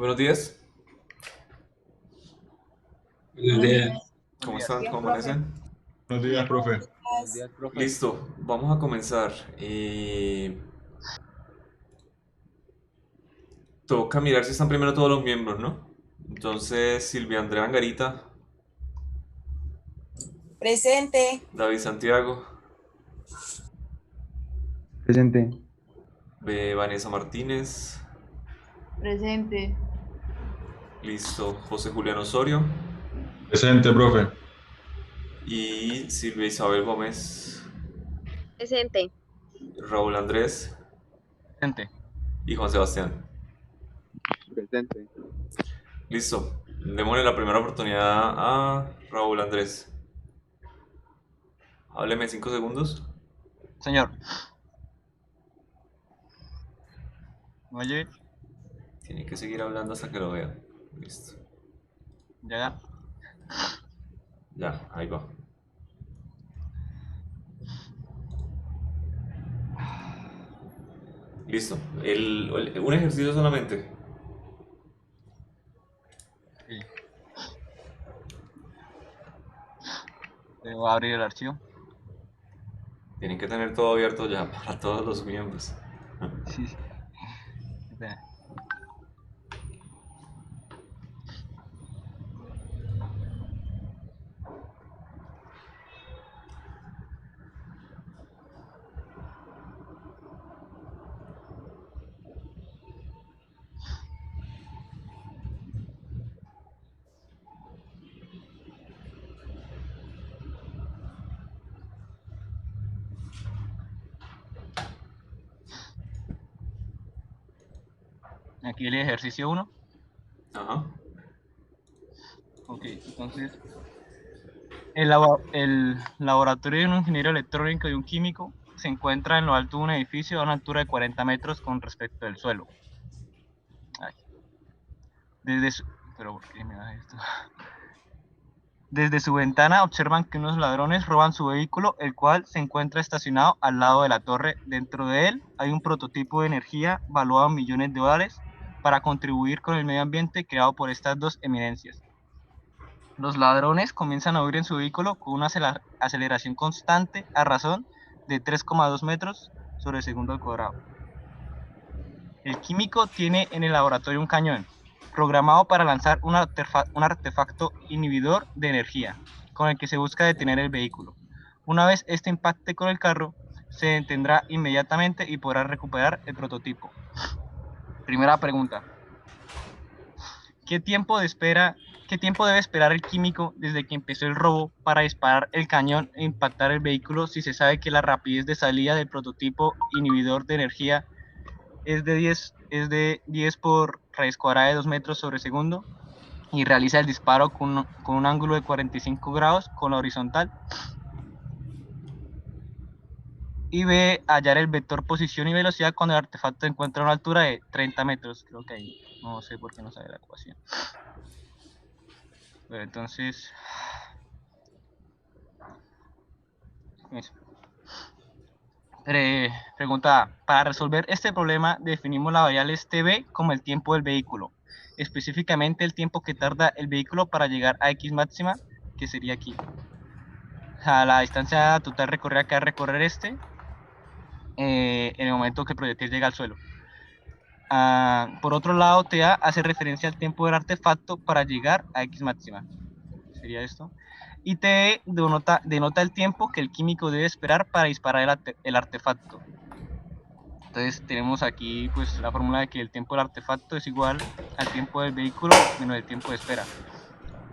Buenos días, Buenos Buenos días. días. ¿cómo Buenos están? días, ¿Cómo profe. amanecen? Buenos días, profe. Buenos días, profe. Listo, vamos a comenzar. Toca mirar si están primero todos los miembros, ¿no? Entonces, Silvia Andrea Angarita, Presente. David Santiago, Presente. Vanessa Martínez, Presente. listo, José Julián Osorio Presente, profe. y Silvia Isabel Gómez, Presente. Raúl Andrés Presente. y Juan Sebastián. Presente. Listo, démosle la primera oportunidad a Raúl Andrés. Hábleme 5 segundos. Señor. ¿Me oye? Tiene que seguir hablando hasta que lo vea. Listo. Ya. Ya, ahí va. Listo. Un ejercicio solamente. Sí. Debo abrir el archivo. Tienen que tener todo abierto ya para todos los miembros. Sí, sí. Espera. Aquí el ejercicio 1. Ajá. Ok, entonces el laboratorio de un ingeniero electrónico y un químico se encuentra en lo alto de un edificio a una altura de 40 metros con respecto del suelo. Ay. Desde su... Pero ¿por qué me da esto? Desde su ventana observan que unos ladrones roban su vehículo, el cual se encuentra estacionado al lado de la torre. Dentro de él hay un prototipo de energía valuado en millones de dólares para contribuir con el medio ambiente creado por estas dos eminencias. Los ladrones comienzan a huir en su vehículo con una aceleración constante a razón de 3,2 metros sobre segundo al cuadrado. El químico tiene en el laboratorio un cañón, programado para lanzar un artefacto inhibidor de energía, con el que se busca detener el vehículo. Una vez este impacte con el carro, se detendrá inmediatamente y podrá recuperar el prototipo. Primera pregunta. ¿Qué tiempo debe esperar el químico desde que empezó el robo para disparar el cañón e impactar el vehículo si se sabe que la rapidez de salida del prototipo inhibidor de energía es de 10 por raíz cuadrada de 2 metros sobre segundo y realiza el disparo con un ángulo de 45 grados con la horizontal? Y B, hallar el vector posición y velocidad cuando el artefacto encuentra una altura de 30 metros. Creo que ahí no sé por qué no sale la ecuación. Pero entonces, eso. Pregunta A. Para resolver este problema definimos la variable TB como el tiempo del vehículo, específicamente el tiempo que tarda el vehículo para llegar a X máxima, que sería aquí. O sea, la distancia total recorrida que va a recorrer en el momento que el proyectil llega al suelo. Por otro lado, TA hace referencia al tiempo del artefacto para llegar a X máxima. Sería esto. Y TE denota el tiempo que el químico debe esperar para disparar el artefacto. Entonces tenemos aquí pues la fórmula de que el tiempo del artefacto es igual al tiempo del vehículo menos el tiempo de espera.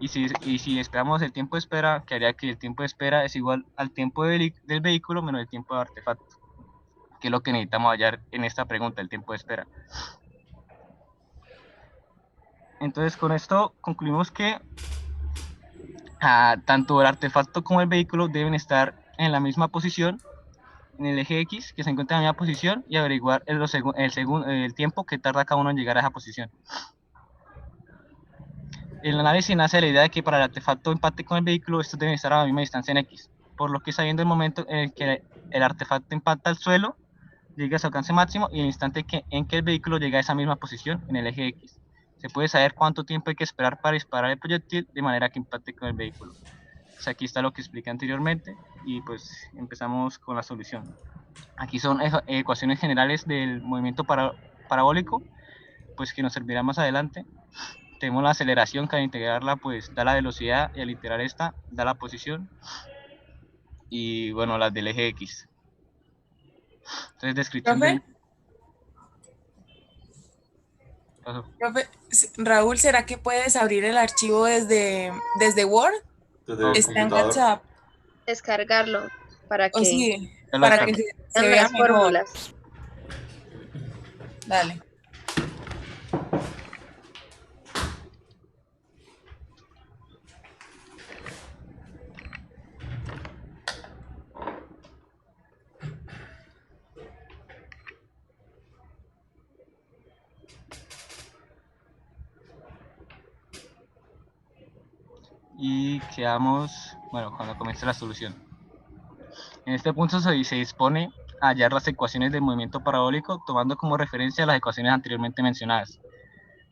Y si esperamos el tiempo de espera, que haría que el tiempo de espera es igual al tiempo del vehículo menos el tiempo del artefacto, que es lo que necesitamos hallar en esta pregunta, el tiempo de espera. Entonces con esto concluimos que tanto el artefacto como el vehículo deben estar en la misma posición, en el eje X, que se encuentra en la misma posición, y averiguar el tiempo que tarda cada uno en llegar a esa posición. El análisis nace de la idea de que para el artefacto impacte con el vehículo, estos deben estar a la misma distancia en X, por lo que sabiendo el momento en el que el artefacto impacta al suelo, llega a su alcance máximo, y el instante en que el vehículo llega a esa misma posición en el eje X. Se puede saber cuánto tiempo hay que esperar para disparar el proyectil de manera que impacte con el vehículo. Pues aquí está lo que expliqué anteriormente y pues empezamos con la solución. Aquí son ecuaciones generales del movimiento parabólico, pues que nos servirá más adelante. Tenemos la aceleración, que al integrarla pues da la velocidad, y al integrar esta da la posición, y bueno, las del eje X. Entonces, descripción ¿Profe? del... Paso. Profe, Raúl, ¿será que puedes abrir el archivo desde Word? Desde Ok. el Está en computador. WhatsApp. Descargarlo para O que sí, Ya lo para que descargo. se vean vea las mejor. fórmulas. Dale. Y quedamos, bueno, cuando comience la solución. En este punto se dispone a hallar las ecuaciones del movimiento parabólico tomando como referencia las ecuaciones anteriormente mencionadas.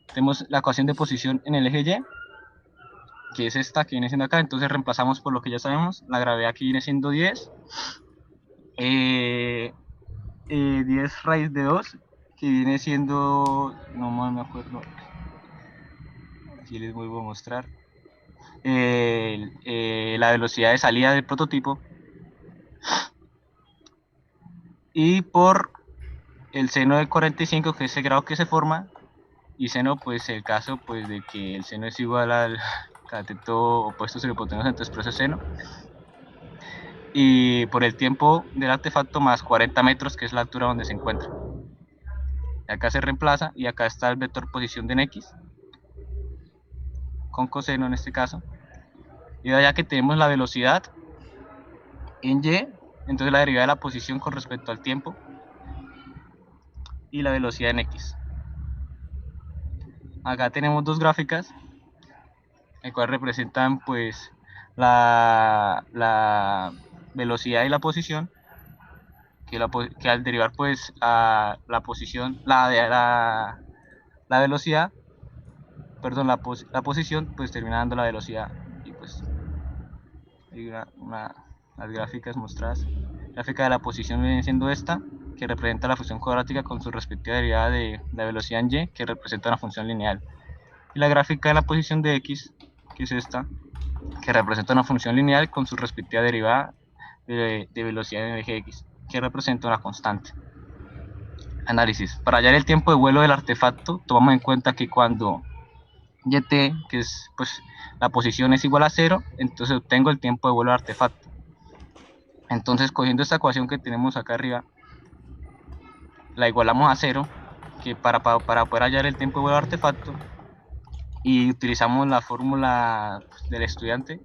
Tenemos la ecuación de posición en el eje Y, que es esta que viene siendo acá, entonces reemplazamos por lo que ya sabemos, la gravedad que viene siendo 10, 10 raíz de 2, que viene siendo, no me acuerdo, aquí les vuelvo a mostrar, la velocidad de salida del prototipo, y por el seno de 45, que es el grado que se forma, y seno, pues el caso pues de que el seno es igual al cateto opuesto sobre hipotenusa, entonces por eso es seno, y por el tiempo del artefacto más 40 metros, que es la altura donde se encuentra. Acá se reemplaza y acá está el vector posición de en X, con coseno en este caso, y ya que tenemos la velocidad en Y, entonces la derivada de la posición con respecto al tiempo y la velocidad en X. Acá tenemos dos gráficas, el cual representan pues la velocidad y la posición, que al derivar pues a la posición, la velocidad, perdón, la posición, pues termina dando la velocidad, y pues hay las gráficas mostradas. La gráfica de la posición viene siendo esta, que representa la función cuadrática con su respectiva derivada de la velocidad en Y, que representa una función lineal. Y la gráfica de la posición de X, que es esta, que representa una función lineal con su respectiva derivada de velocidad en el eje X, que representa una constante. Análisis. Para hallar el tiempo de vuelo del artefacto, tomamos en cuenta que cuando YT, que es pues la posición es igual a 0, entonces obtengo el tiempo de vuelo del artefacto. Entonces, cogiendo esta ecuación que tenemos acá arriba, la igualamos a 0, que para poder hallar el tiempo de vuelo del artefacto, y utilizamos la fórmula del estudiante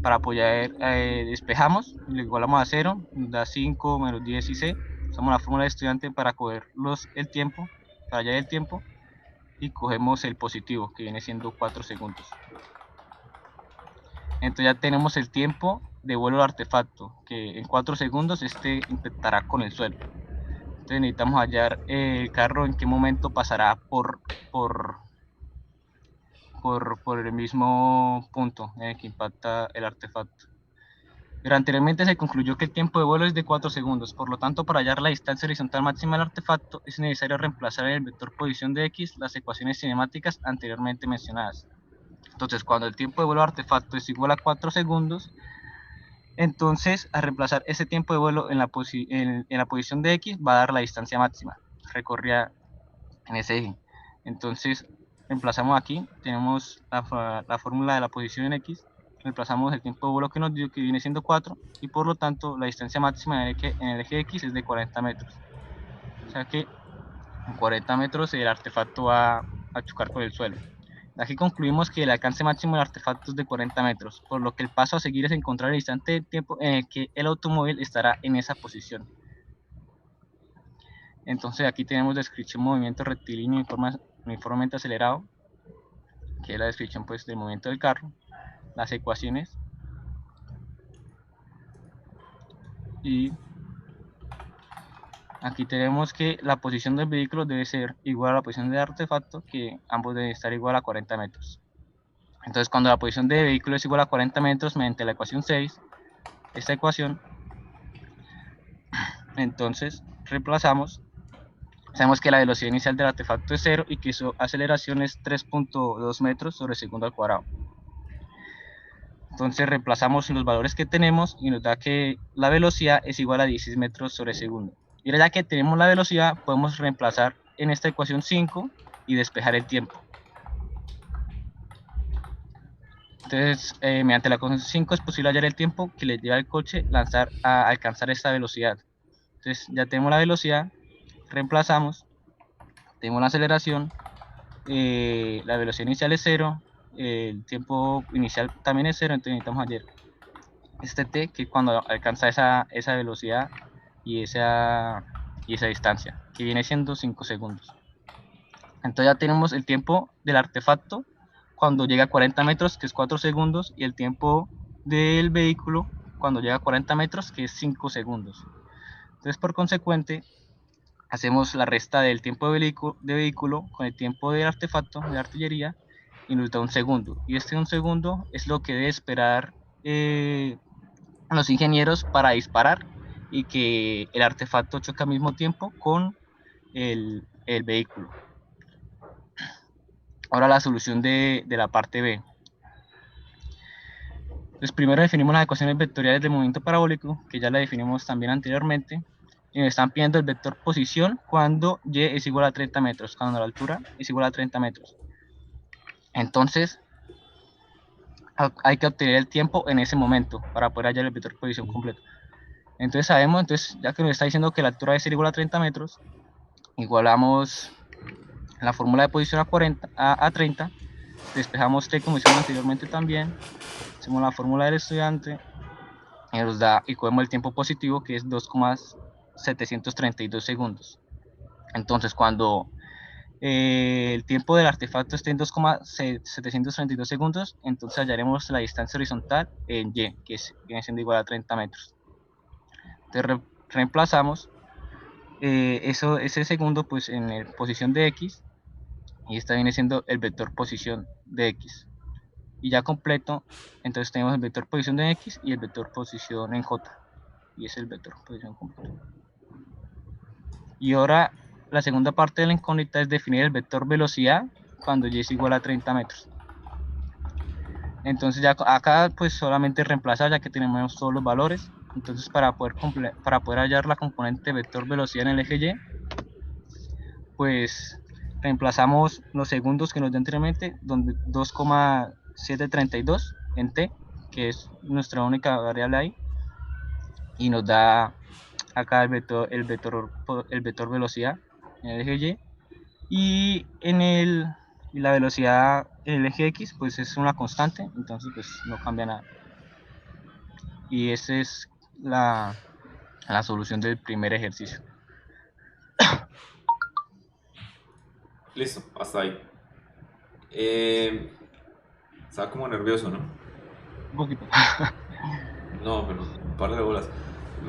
para apoyar, despejamos, lo igualamos a 0, nos da 5 menos 10 y c. Usamos la fórmula del estudiante para coger el tiempo, para hallar el tiempo, y cogemos el positivo, que viene siendo 4 segundos. Entonces ya tenemos el tiempo de vuelo del artefacto, que en 4 segundos este impactará con el suelo. Entonces necesitamos hallar el carro en qué momento pasará por el mismo punto en el que impacta el artefacto. Pero anteriormente se concluyó que el tiempo de vuelo es de 4 segundos, por lo tanto, para hallar la distancia horizontal máxima del artefacto es necesario reemplazar en el vector posición de X las ecuaciones cinemáticas anteriormente mencionadas. Entonces, cuando el tiempo de vuelo del artefacto es igual a 4 segundos, entonces, al reemplazar ese tiempo de vuelo en la posición de X, va a dar la distancia máxima recorrida en ese eje. Entonces, reemplazamos aquí, tenemos la fórmula de la posición en X, reemplazamos el tiempo de vuelo que nos dio, que viene siendo 4, y por lo tanto la distancia máxima en el eje X es de 40 metros. O sea que en 40 metros el artefacto va a chocar con el suelo. Aquí concluimos que el alcance máximo del artefacto es de 40 metros, por lo que el paso a seguir es encontrar el instante de tiempo en el que el automóvil estará en esa posición. Entonces aquí tenemos descripción movimiento rectilíneo uniformemente acelerado, que es la descripción pues del movimiento del carro, las ecuaciones, y aquí tenemos que la posición del vehículo debe ser igual a la posición del artefacto, que ambos deben estar igual a 40 metros. Entonces, cuando la posición del vehículo es igual a 40 metros mediante la ecuación 6, esta ecuación, entonces reemplazamos. Sabemos que la velocidad inicial del artefacto es 0 y que su aceleración es 3.2 metros sobre segundo al cuadrado. Entonces reemplazamos los valores que tenemos y nos da que la velocidad es igual a 16 metros sobre segundo. Y ahora ya que tenemos la velocidad, podemos reemplazar en esta ecuación 5 y despejar el tiempo. Entonces, mediante la ecuación 5 es posible hallar el tiempo que le lleva al coche a alcanzar esta velocidad. Entonces ya tenemos la velocidad, reemplazamos, tenemos la aceleración, la velocidad inicial es 0, el tiempo inicial también es 0, entonces necesitamos hallar este t, que cuando alcanza esa velocidad y esa distancia, que viene siendo 5 segundos. Entonces ya tenemos el tiempo del artefacto cuando llega a 40 metros, que es 4 segundos, y el tiempo del vehículo cuando llega a 40 metros, que es 5 segundos. Entonces, por consecuente, hacemos la resta del tiempo de vehículo con el tiempo del artefacto de artillería y nos da 1 segundo. Y este 1 segundo es lo que debe esperar los ingenieros para disparar y que el artefacto choque al mismo tiempo con el vehículo. Ahora la solución de la parte B. Entonces primero definimos las ecuaciones vectoriales del movimiento parabólico, que ya la definimos también anteriormente. Y me están pidiendo el vector posición cuando y es igual a 30 metros, cuando la altura es igual a 30 metros. Entonces, hay que obtener el tiempo en ese momento para poder hallar el vector posición completo. Entonces sabemos, ya que nos está diciendo que la altura debe ser igual a 30 metros, igualamos la fórmula de posición a 30, despejamos t como hicimos anteriormente también, hacemos la fórmula del estudiante y nos da, y cogemos el tiempo positivo, que es 2,732 segundos. Entonces cuando el tiempo del artefacto esté en 2,732 segundos, entonces hallaremos la distancia horizontal en y, que viene siendo igual a 30 metros. Entonces reemplazamos ese segundo pues en posición de x, y esta viene siendo el vector posición de x. Y ya completo, entonces tenemos el vector posición de x y el vector posición en j, y es el vector posición completo. Y ahora la segunda parte de la incógnita es definir el vector velocidad cuando y es igual a 30 metros. Entonces ya acá pues solamente reemplazar, ya que tenemos todos los valores. Entonces para poder hallar la componente vector velocidad en el eje y, pues reemplazamos los segundos que nos dio anteriormente, donde 2,732 en t, que es nuestra única variable ahí, y nos da acá el vector velocidad en el eje y la velocidad en el eje x pues es una constante, entonces pues no cambia nada. Y esa es la solución del primer ejercicio. Listo, hasta ahí. Estaba como nervioso, ¿no? Un poquito. No, pero un par de bolas.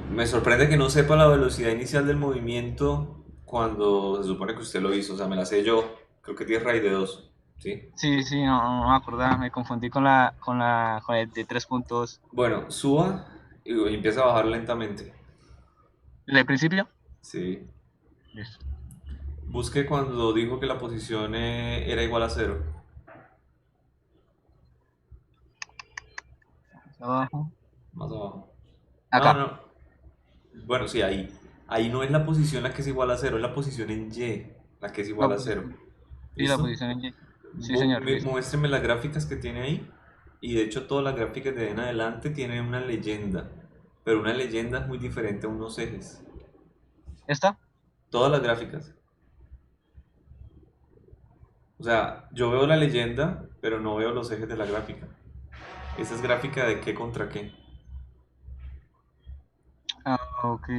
Me sorprende que no sepa la velocidad inicial del movimiento cuando se supone que usted lo hizo. O sea, me la sé yo. Creo que tiene raíz de 2. ¿Sí? Sí, no me acordaba, me confundí con el de 3 puntos. Bueno, suba y empieza a bajar lentamente. ¿El del principio? Sí. Listo. Busque cuando dijo que la posición era igual a 0. Abajo. Más abajo. Acá. No. Bueno, sí, ahí. Ahí no es la posición la que es igual a 0, es la posición en Y la que es igual a 0. Sí, la posición en Y. Sí, señor. Muéstreme las gráficas que tiene ahí. Y de hecho todas las gráficas de ahí en adelante tienen una leyenda. Pero una leyenda es muy diferente a unos ejes. ¿Esta? Todas las gráficas. O sea, yo veo la leyenda, pero no veo los ejes de la gráfica. ¿Esa es gráfica de qué contra qué? Ah, ok.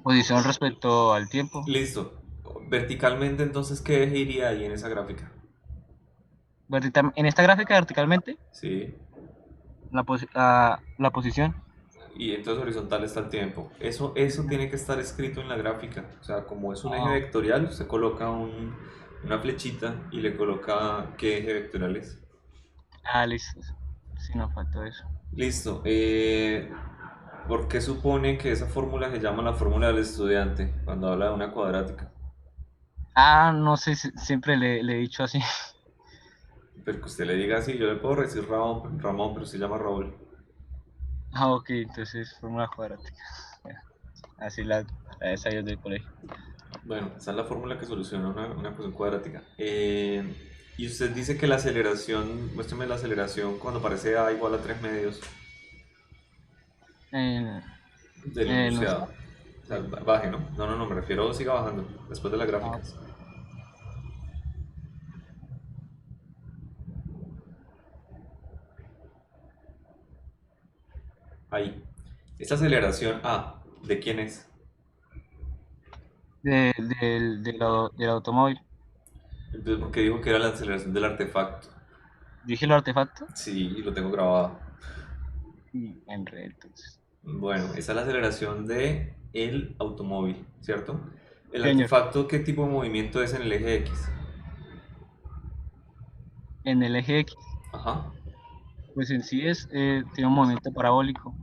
Posición respecto al tiempo. Listo. Verticalmente, entonces, ¿qué eje iría ahí en esa gráfica? En esta gráfica verticalmente, Sí. la posición. y entonces horizontal está el tiempo. Eso tiene que estar escrito en la gráfica. O sea, como es un eje vectorial, usted coloca una flechita y le coloca qué eje vectorial es. Ah, listo. Sí, nos faltó eso. Listo. ¿Por qué supone que esa fórmula se llama la fórmula del estudiante cuando habla de una cuadrática? Ah, no sé, siempre le he dicho así. Pero que usted le diga así, yo le puedo decir Ramón, pero se llama Raúl. Ah, ok, entonces fórmula cuadrática. Ya, así la esa yo del colegio. Bueno, esa es la fórmula que soluciona una ecuación cuadrática. Y usted dice que la aceleración, muéstrame la aceleración cuando parece A igual a 3 medios En, del no está. enunciado. O sea, baje, ¿no? No, me refiero, siga bajando, después de las Ah, gráficas. Ahí. Esta aceleración A, ¿de quién es? del automóvil. Entonces, ¿por qué dijo que era la aceleración del artefacto? Dije los artefactos Sí, lo tengo grabado. y enredé entonces. Bueno, esa es la aceleración de el automóvil, ¿cierto? El Sí, señor. artefacto, ¿qué tipo de movimiento es en el eje X? En el eje X, Ajá. pues en sí tiene un movimiento parabólico.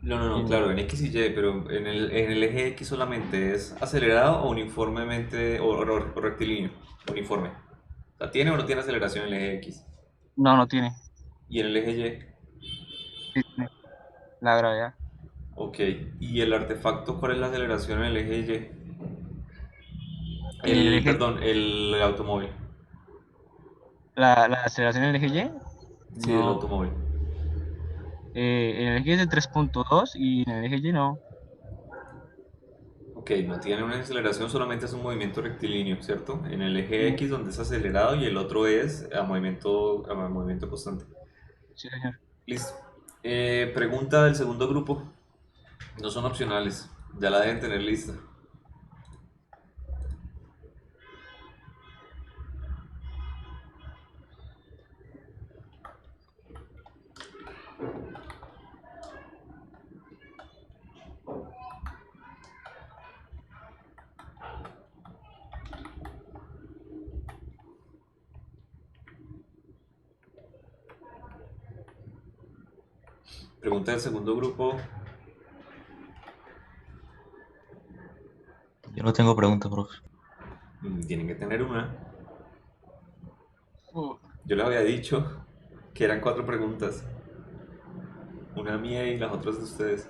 No, En, claro, en X y Y, pero en el eje X solamente es acelerado o uniformemente o rectilíneo, uniforme. O sea, ¿tiene o no tiene aceleración en el eje X? no tiene. Y en el eje Sí tiene la gravedad. Y, ok. ¿Y el artefacto, cuál es la aceleración en el eje Y? En el eje, Perdón, el automóvil. la aceleración en el eje Y, Sí, el no. automóvil. En el eje es de 3.2 y en el eje Y no. Ok, no tiene una aceleración, solamente es un movimiento rectilíneo, ¿cierto? En el eje Sí, X donde es acelerado y el otro es a movimiento constante. sí, señor. Listo. Pregunta del segundo grupo. No son opcionales, ya la deben tener lista. Pregunta del segundo grupo. Yo no tengo preguntas, profe. Tienen que tener una. Uh, Yo les había dicho que eran 4 preguntas. Una mía y las otras de ustedes.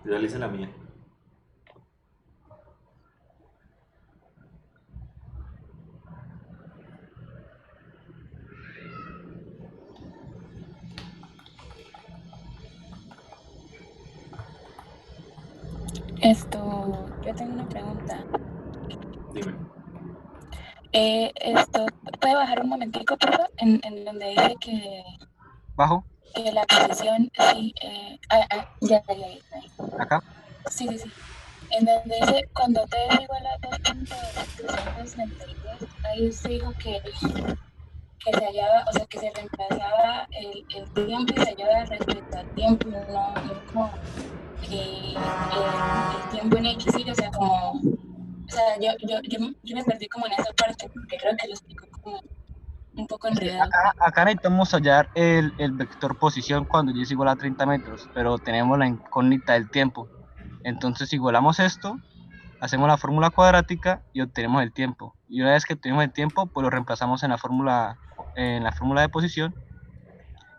Yo ya le hice la mía. Yo tengo una pregunta. Dime. ¿Puede bajar un momentico, por favor? En donde dice ¿Bajo? que la posición, sí, ya, ahí. ¿Acá? Sí. En donde dice, cuando T es igual a 2.332, ahí usted dijo que se hallaba, o sea, que se reemplazaba el tiempo y se hallaba respecto al tiempo, no como el tiempo en X, sí, o sea, como, o sea, yo me perdí como en esa parte, porque creo que lo explico como un poco Sí, enredado. acá necesitamos hallar el vector posición cuando y es igual a 30 metros, pero tenemos la incógnita del tiempo. Entonces igualamos esto, hacemos la fórmula cuadrática y obtenemos el tiempo. Y una vez que obtenemos el tiempo, pues lo reemplazamos en la fórmula de posición,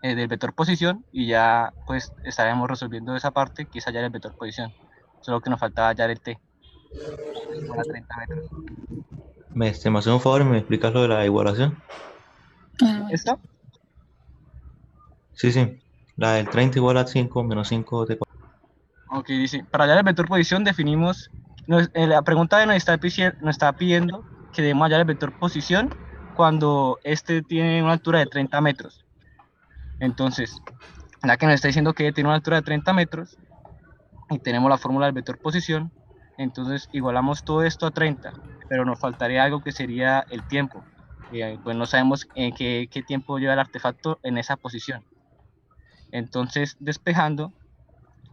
del vector posición, y ya pues estaremos resolviendo esa parte que es hallar el vector posición. Solo que nos faltaba hallar el t, es igual a 30 metros. ¿Me haces un favor y me explicas lo de la igualación? Bueno. ¿Esto? Sí. La del 30 igual a 5 menos 5 de 4. Ok, dice, para hallar el vector posición definimos, la pregunta nos está pidiendo que debemos hallar el vector posición cuando este tiene una altura de 30 metros. Entonces, ya que nos está diciendo que tiene una altura de 30 metros y tenemos la fórmula del vector posición, entonces igualamos todo esto a 30, pero nos faltaría algo que sería el tiempo. Pues no sabemos en qué tiempo lleva el artefacto en esa posición. Entonces, despejando,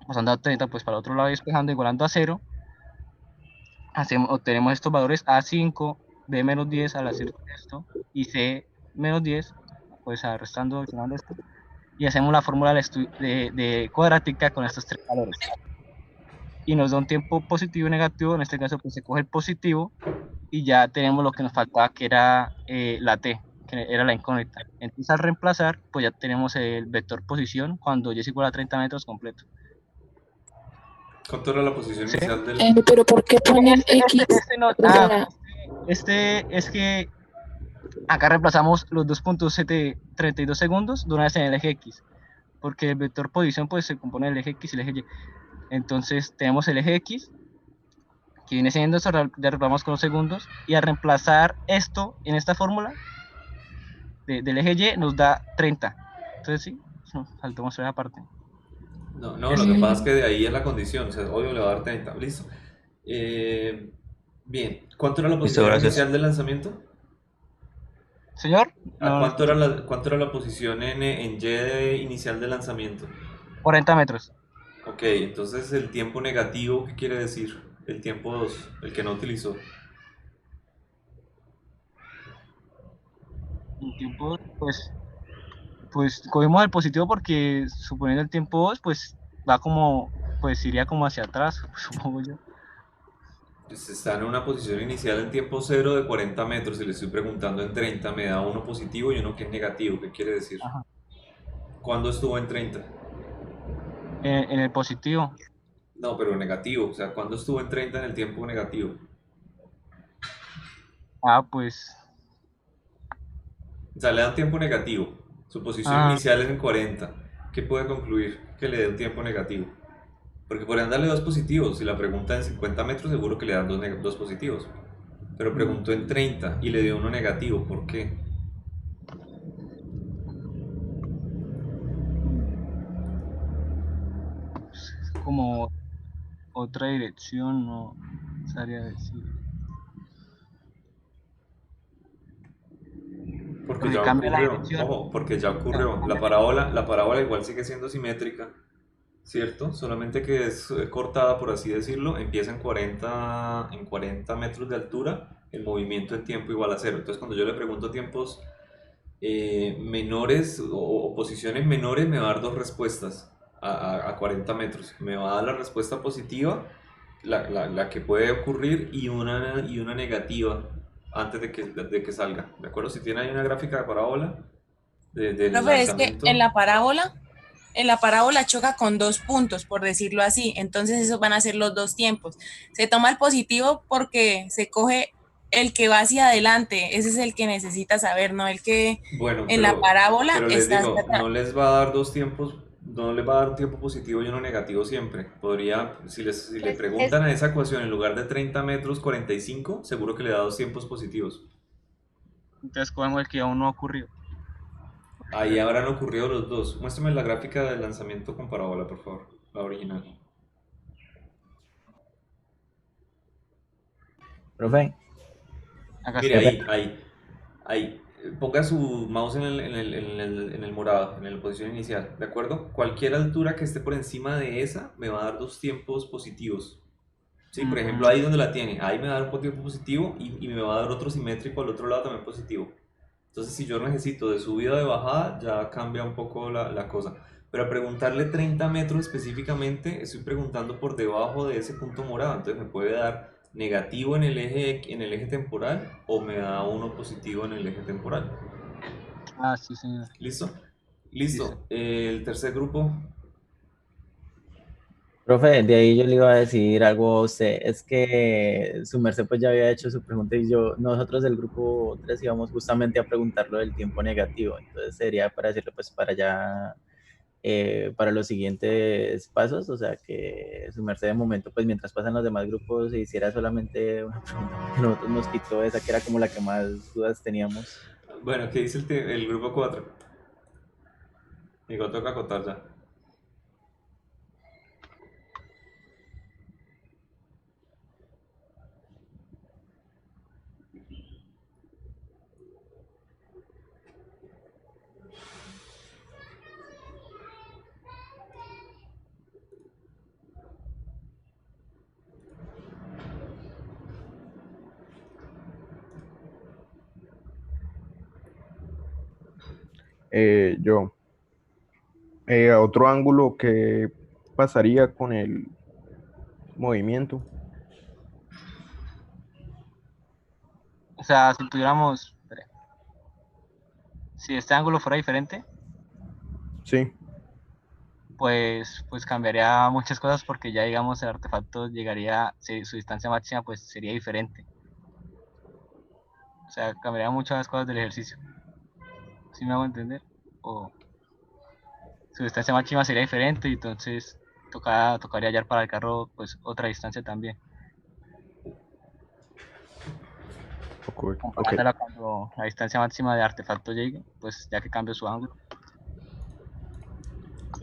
pasando a 30, pues para el otro lado y despejando, igualando a 0, obtenemos estos valores A5, B menos 10 al hacer esto, y C menos 10, pues restando, adicionando esto, y hacemos la fórmula de cuadrática con estos tres valores. Y nos da un tiempo positivo y negativo, en este caso pues se coge el positivo, y ya tenemos lo que nos faltaba, que era la T, que era la incógnita. Entonces al reemplazar, pues ya tenemos el vector posición cuando y es igual a 30 metros completo. ¿Cuánto era la posición ¿Sí? inicial del...? Pero ¿por qué ponen X? No, O sea, es que acá reemplazamos los 2.32 segundos de una vez en el eje X, porque el vector posición pues se compone del eje X y el eje Y. Entonces tenemos el eje X, que viene siendo eso, ya reemplazamos con los segundos, y al reemplazar esto en esta fórmula del eje Y nos da 30. Entonces sí, saltamos esa parte. No, no, lo que pasa es que de ahí es la condición, o sea, obvio le va a dar 30, listo. Bien, ¿cuánto era la Listo, posición gracias. inicial del lanzamiento? Señor, ¿A no, cuánto era la posición en inicial del lanzamiento? 40 metros. Ok, entonces el tiempo negativo, ¿qué quiere decir? El tiempo 2, el que no utilizó. Un tiempo, pues cogemos el positivo porque suponiendo el tiempo 2, pues va como, pues iría como hacia atrás, supongo yo. Pues está en una posición inicial en tiempo 0 de 40 metros y le estoy preguntando en 30, me da uno positivo y uno que es negativo, ¿qué quiere decir? Ajá. ¿Cuándo estuvo en 30? En el positivo. No, pero negativo, o sea, ¿cuándo estuvo en 30 en el tiempo negativo? Pues. O sea, le da un tiempo negativo, su posición Ah, inicial es en 40, ¿qué puede concluir? Que le dé un tiempo negativo. Porque podrían darle dos positivos, si la pregunta en 50 metros seguro que le dan dos positivos. Pero preguntó en 30 y le dio uno negativo, ¿por qué? es como otra dirección, no sabría decir. Porque Porque ya cambia la ocurrió, dirección. ojo, porque ya ocurrió. La parábola igual sigue siendo simétrica, ¿cierto? Solamente que es cortada, por así decirlo, empieza en 40 metros de altura, el movimiento en tiempo igual a cero. Entonces cuando yo le pregunto tiempos menores o posiciones menores, me va a dar dos respuestas a 40 metros. Me va a dar la respuesta positiva, la que puede ocurrir, y una negativa antes de que salga. ¿De acuerdo? Si tiene ahí una gráfica de parábola del Profe, es que lanzamiento. en la parábola choca con dos puntos, por decirlo así. Entonces esos van a ser los dos tiempos. Se toma el positivo porque se coge el que va hacia adelante. Ese es el que necesita saber, no el que Bueno, en la pero, parábola pero les está hacia digo, atrás. no les va a dar dos tiempos, no les va a dar un tiempo positivo y uno negativo siempre. Podría, si le Pues preguntan a esa ecuación en lugar de 30 metros, 45, seguro que le da dos tiempos positivos. Entonces cogemos el que aún no ha ocurrido. Ahí habrán ocurrido los dos. Muéstrame la gráfica del lanzamiento con parábola, por favor, la original. Profe, Acá Mire, está. ahí. Ponga su mouse en el morado, en la posición inicial, ¿de acuerdo? Cualquier altura que esté por encima de esa me va a dar dos tiempos positivos. Sí, por ejemplo, ahí donde la tiene, ahí me va a dar un tiempo positivo y me va a dar otro simétrico al otro lado también positivo. Entonces, si yo necesito de subida o de bajada, ya cambia un poco la cosa. Pero a preguntarle 30 metros específicamente, estoy preguntando por debajo de ese punto morado. Entonces, me puede dar negativo en el eje temporal o me da uno positivo en el eje temporal. Sí, señor. ¿Listo? Listo. Listo. El tercer grupo. profe, de ahí yo le iba a decir algo a usted. Es que su merced pues ya había hecho su pregunta y nosotros del grupo 3 íbamos justamente a preguntarlo del tiempo negativo. Entonces sería para decirle pues para ya, para los siguientes pasos, o sea que su merced de momento pues mientras pasan los demás grupos se hiciera solamente una pregunta porque nosotros nos quitó esa que era como la que más dudas teníamos. Bueno, ¿qué dice el grupo 4? Digo, toca acotar ya. Yo. Otro ángulo que pasaría con el movimiento. O sea, si tuviéramos, espere, si este ángulo fuera diferente, Sí. pues cambiaría muchas cosas porque ya digamos el artefacto llegaría, su distancia máxima pues sería diferente. O sea, cambiaría muchas cosas del ejercicio. ¿Sí me hago entender? O su distancia máxima sería diferente y entonces tocaría hallar para el carro pues otra distancia también. Ok. Comparándola cuando la distancia máxima de artefacto llegue, pues ya que cambie su ángulo.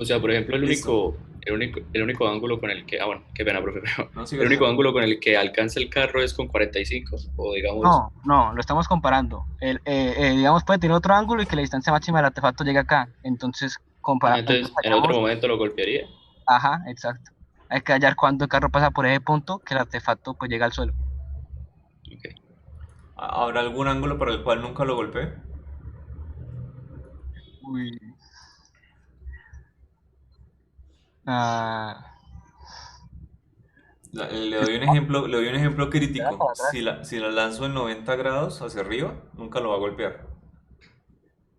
O sea, por ejemplo, Listo. el único ángulo con el que, bueno, qué pena, profe, pero No, el siga, único siga. ángulo con el que alcanza el carro es con 45, o digamos, No, lo estamos comparando. Digamos, puede tener otro ángulo y que la distancia máxima del artefacto llegue acá. Entonces, comparando. entonces en otro momento lo golpearía. Ajá, exacto. Hay que hallar cuando el carro pasa por ese punto que el artefacto pues llega al suelo. Okay. ¿Habrá algún ángulo para el cual nunca lo golpeé? Uy. Ah, Le doy un ejemplo crítico. para atrás. Si la lanzo en 90 grados hacia arriba, nunca lo va a golpear.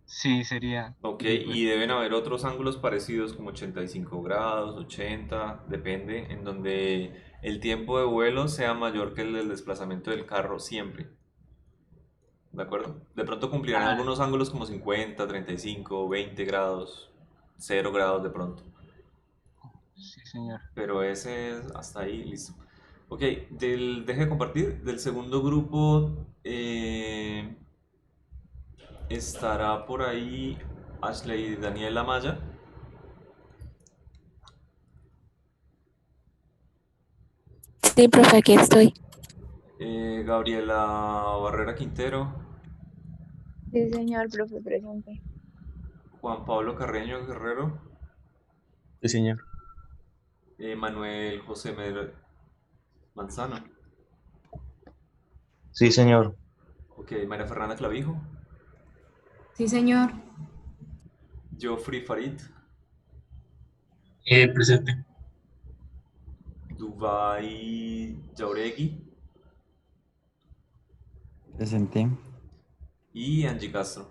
Sí, sería. Ok, Sí, pues. y deben haber otros ángulos parecidos como 85 grados, 80, depende, en donde el tiempo de vuelo sea mayor que el del desplazamiento del carro siempre. ¿De acuerdo? De pronto cumplirán Ah, algunos ángulos como 50, 35, 20 grados, 0 grados de pronto. sí, señor. Pero ese es hasta ahí, listo. Ok, deje de compartir. Del segundo grupo estará por ahí Ashley Daniela Maya. Sí, profe, aquí estoy. Gabriela Barrera Quintero. Sí, señor, profe, presente. Juan Pablo Carreño Guerrero. Sí, señor. Manuel José Manzano. Sí, señor. Ok, María Fernanda Clavijo. Sí, señor. Geoffrey Farid. Presente. Dubai Jauregui. Presente. Y Angie Castro.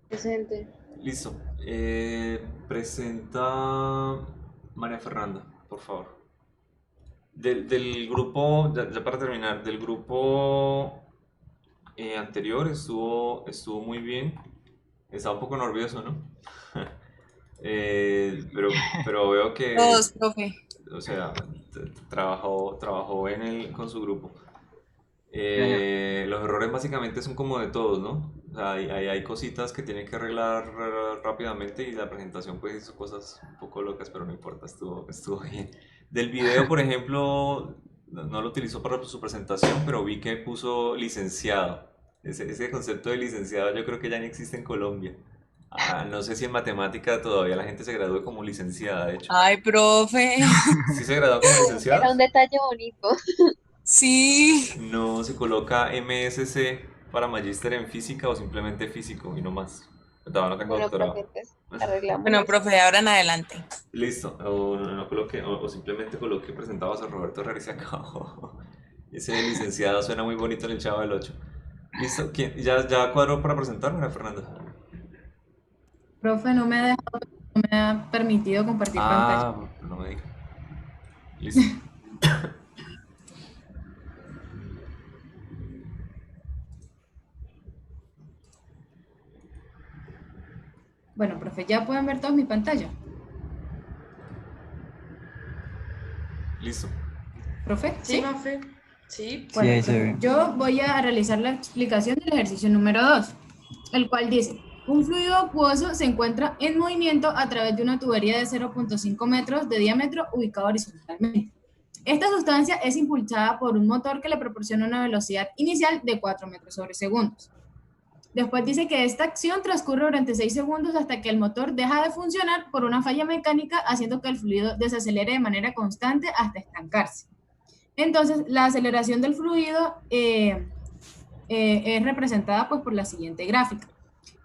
Presente. Listo. Presenta María Fernanda, por favor. Del grupo, ya para terminar, del grupo anterior estuvo muy bien. Estaba un poco nervioso, ¿no? Pero veo que, Todos, profe. o sea, trabajó con su grupo. Los errores básicamente son como de todos, ¿no? O sea, hay cositas que tienen que arreglar rápidamente y la presentación pues hizo cosas un poco locas, pero no importa, estuvo bien. Del video, por ejemplo, no lo utilizó para su presentación, pero vi que puso licenciado. Ese concepto de licenciado yo creo que ya no existe en Colombia. No sé si en matemática todavía la gente se gradúe como licenciada, de hecho. Ay, profe. ¿Sí se graduó como Era un licenciados? detalle bonito. Sí. No se coloca MSc para magíster en física o simplemente físico y no más. Todavía no tengo Bueno, profe, doctorado. entonces arreglamos Bueno, eso. profe, de ahora en adelante. Listo. O no coloque, o simplemente coloque presentados a Roberto Herrera y se acabó. Ese licenciado suena muy bonito en el Chavo del 8. Listo. ¿Ya cuadró para presentar, María Fernanda? Profe, no me ha permitido compartir pantalla. No me diga. Listo. Bueno, profe, ya pueden ver toda mi pantalla. Listo. ¿Profe? Sí, profe. Sí. Sí, ahí se ve. Yo voy a realizar la explicación del ejercicio número 2, el cual dice, un fluido acuoso se encuentra en movimiento a través de una tubería de 0.5 metros de diámetro ubicada horizontalmente. Esta sustancia es impulsada por un motor que le proporciona una velocidad inicial de 4 metros sobre segundos. Después dice que esta acción transcurre durante 6 segundos hasta que el motor deja de funcionar por una falla mecánica, haciendo que el fluido desacelere de manera constante hasta estancarse. Entonces, la aceleración del fluido es representada pues, por la siguiente gráfica.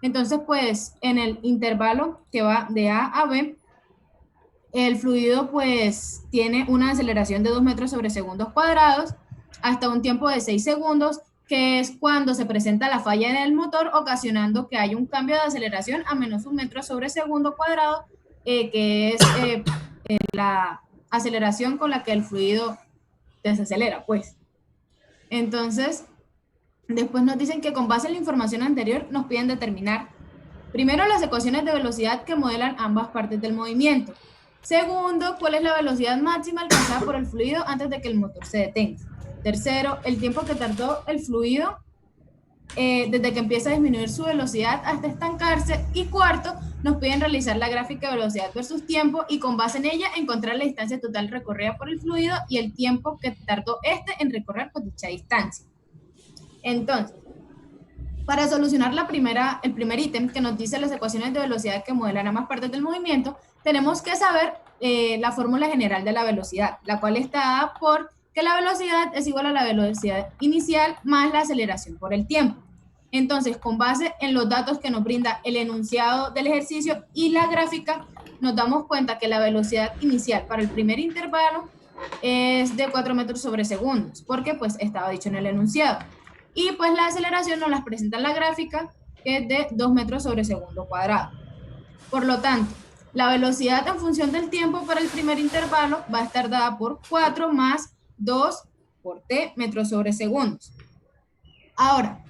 Entonces, pues, en el intervalo que va de A a B, el fluido, pues, tiene una aceleración de 2 metros sobre segundos cuadrados hasta un tiempo de 6 segundos, que es cuando se presenta la falla en el motor, ocasionando que haya un cambio de aceleración a menos 1 metro sobre segundo cuadrado, que es la aceleración con la que el fluido desacelera, pues. Entonces, después nos dicen que con base en la información anterior nos piden determinar, primero, las ecuaciones de velocidad que modelan ambas partes del movimiento. Segundo, cuál es la velocidad máxima alcanzada por el fluido antes de que el motor se detenga. Tercero, el tiempo que tardó el fluido desde que empieza a disminuir su velocidad hasta estancarse. Y cuarto, nos piden realizar la gráfica de velocidad versus tiempo y con base en ella encontrar la distancia total recorrida por el fluido y el tiempo que tardó este en recorrer por dicha distancia. Entonces, para solucionar el primer ítem que nos dice las ecuaciones de velocidad que modelan ambas partes del movimiento, tenemos que saber la fórmula general de la velocidad, la cual está dada por que la velocidad es igual a la velocidad inicial más la aceleración por el tiempo. Entonces, con base en los datos que nos brinda el enunciado del ejercicio y la gráfica, nos damos cuenta que la velocidad inicial para el primer intervalo es de 4 metros sobre segundos, porque pues estaba dicho en el enunciado. Y pues la aceleración nos las presenta en la gráfica, que es de 2 metros sobre segundo cuadrado. Por lo tanto, la velocidad en función del tiempo para el primer intervalo va a estar dada por 4 más 2 por t metros sobre segundos. Ahora,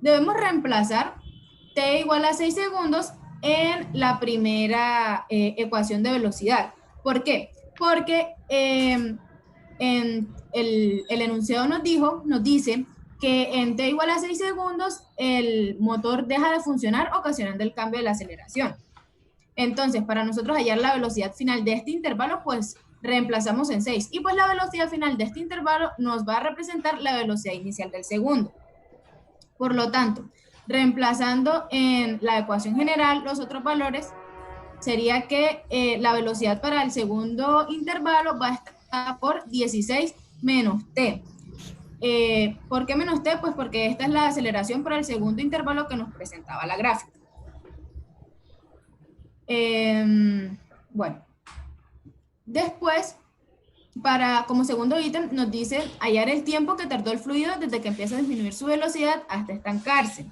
debemos reemplazar t igual a 6 segundos en la primera ecuación de velocidad. ¿Por qué? Porque en el enunciado nos dice que en t igual a 6 segundos el motor deja de funcionar ocasionando el cambio de la aceleración. Entonces, para nosotros hallar la velocidad final de este intervalo, pues reemplazamos en 6. Y pues la velocidad final de este intervalo nos va a representar la velocidad inicial del segundo. Por lo tanto, reemplazando en la ecuación general los otros valores, sería que la velocidad para el segundo intervalo va a estar por 16 menos t. ¿Por qué menos t? Pues porque esta es la aceleración para el segundo intervalo que nos presentaba la gráfica. Bueno, después, como segundo ítem, nos dice hallar el tiempo que tardó el fluido desde que empieza a disminuir su velocidad hasta estancarse.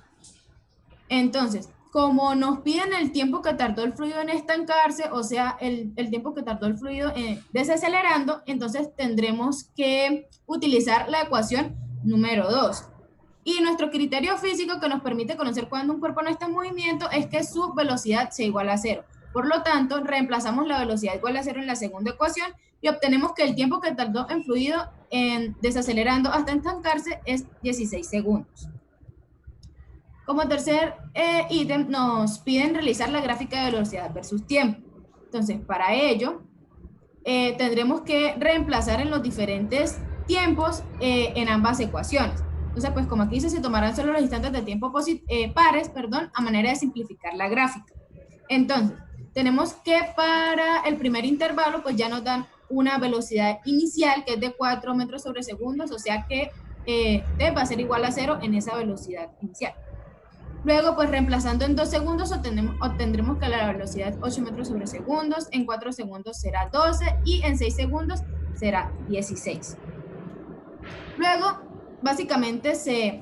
Entonces, como nos piden el tiempo que tardó el fluido en estancarse, o sea, el tiempo que tardó el fluido desacelerando, entonces tendremos que utilizar la ecuación número 2. Y nuestro criterio físico que nos permite conocer cuándo un cuerpo no está en movimiento es que su velocidad sea igual a 0. Por lo tanto, reemplazamos la velocidad igual a 0 en la segunda ecuación y obtenemos que el tiempo que tardó en fluido en desacelerando hasta estancarse es 16 segundos. Como tercer ítem, nos piden realizar la gráfica de velocidad versus tiempo. Entonces, para ello, tendremos que reemplazar en los diferentes tiempos en ambas ecuaciones. Entonces, pues como aquí dice, se tomarán solo los instantes de tiempo pares, a manera de simplificar la gráfica. Entonces, tenemos que para el primer intervalo, pues ya nos dan una velocidad inicial que es de 4 metros sobre segundos, o sea que t va a ser igual a 0 en esa velocidad inicial. Luego, pues reemplazando en 2 segundos, obtendremos que la velocidad es 8 metros sobre segundos, en 4 segundos será 12 y en 6 segundos será 16. Luego, básicamente se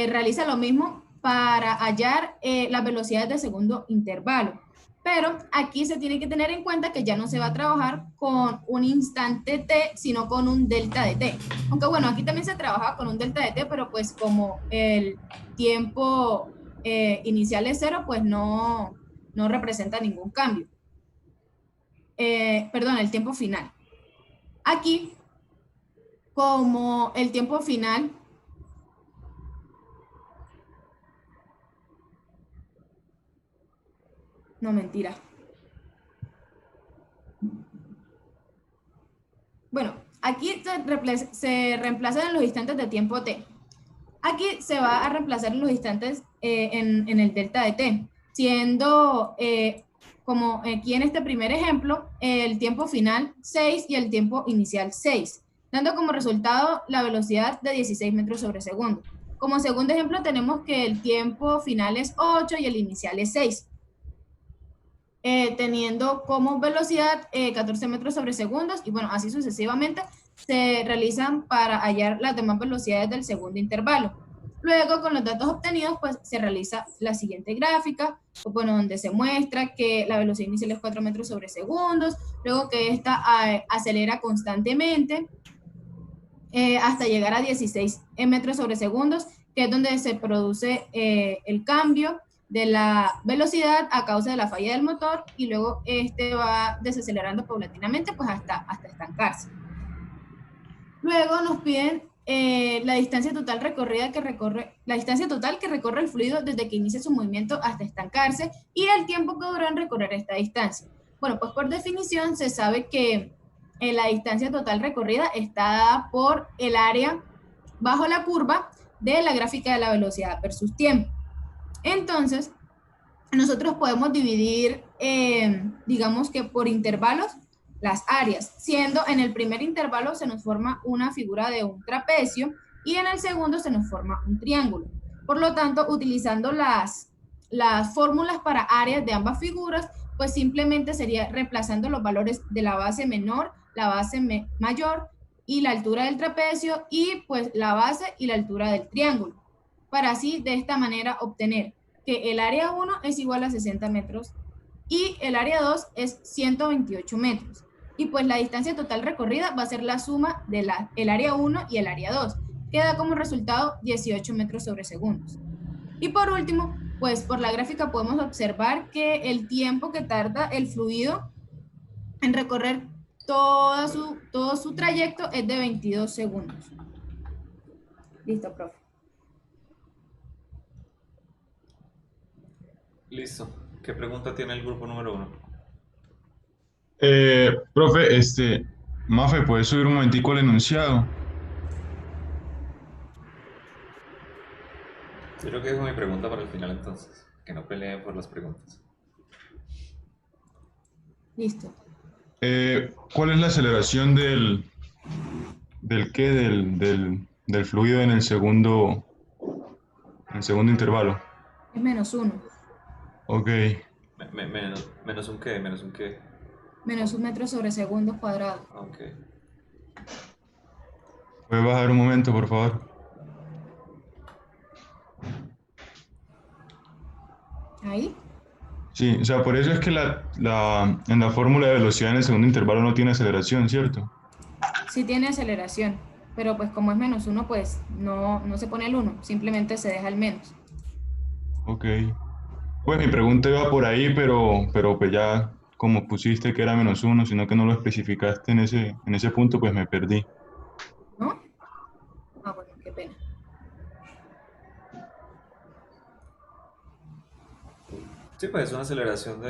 realiza lo mismo para hallar las velocidades de segundo intervalo. Pero aquí se tiene que tener en cuenta que ya no se va a trabajar con un instante t, sino con un delta de t. Aunque bueno, aquí también se trabaja con un delta de t, pero pues como el tiempo inicial es 0, pues no representa ningún cambio. Perdón, el tiempo final. Aquí, como el tiempo final no, mentira. Bueno, aquí se reemplazan en los instantes de tiempo t. Aquí se va a reemplazar en los instantes en el delta de t, siendo como aquí en este primer ejemplo, el tiempo final 6 y el tiempo inicial 6, dando como resultado la velocidad de 16 metros sobre segundo. Como segundo ejemplo tenemos que el tiempo final es 8 y el inicial es 6. Teniendo como velocidad 14 metros sobre segundos y bueno, así sucesivamente se realizan para hallar las demás velocidades del segundo intervalo. Luego, con los datos obtenidos, pues se realiza la siguiente gráfica, pues, bueno, donde se muestra que la velocidad inicial es 4 metros sobre segundos, luego que esta acelera constantemente hasta llegar a 16 metros sobre segundos, que es donde se produce el cambio de la velocidad a causa de la falla del motor y luego este va desacelerando paulatinamente pues hasta estancarse. Luego nos piden la distancia total recorrida la distancia total que recorre el fluido desde que inicia su movimiento hasta estancarse y el tiempo que duró en recorrer esta distancia. Bueno, pues por definición se sabe que la distancia total recorrida está dada por el área bajo la curva de la gráfica de la velocidad versus tiempo. Entonces, nosotros podemos dividir, digamos que por intervalos, las áreas, siendo en el primer intervalo se nos forma una figura de un trapecio y en el segundo se nos forma un triángulo. Por lo tanto, utilizando las fórmulas para áreas de ambas figuras, pues simplemente sería reemplazando los valores de la base menor, la base mayor y la altura del trapecio y pues la base y la altura del triángulo, para así de esta manera obtener que el área 1 es igual a 60 metros y el área 2 es 128 metros. Y pues la distancia total recorrida va a ser la suma de el área 1 y el área 2, que da como resultado 18 metros sobre segundos. Y por último, pues por la gráfica podemos observar que el tiempo que tarda el fluido en recorrer todo su trayecto es de 22 segundos. Listo, profe. Listo. ¿Qué pregunta tiene el grupo número 1? Profe, Mafe, ¿puedes subir un momentico el enunciado? Yo creo que dejo mi pregunta para el final entonces. Que no peleen por las preguntas. Listo. ¿Cuál es la aceleración del fluido en el segundo intervalo? Es -1. Ok. Menos un qué, menos un qué. -1 metro sobre segundo cuadrado. Ok. ¿Puedes bajar un momento, por favor? ¿Ahí? Sí, o sea, por eso es que en la fórmula de velocidad en el segundo intervalo no tiene aceleración, ¿cierto? Sí tiene aceleración, pero pues como es -1, pues no se pone el 1, simplemente se deja el menos. Ok. Pues mi pregunta iba por ahí, pero pues ya como pusiste que era -1, sino que no lo especificaste en ese punto, pues me perdí. ¿No? Ah, bueno, qué pena. Sí, pues es una aceleración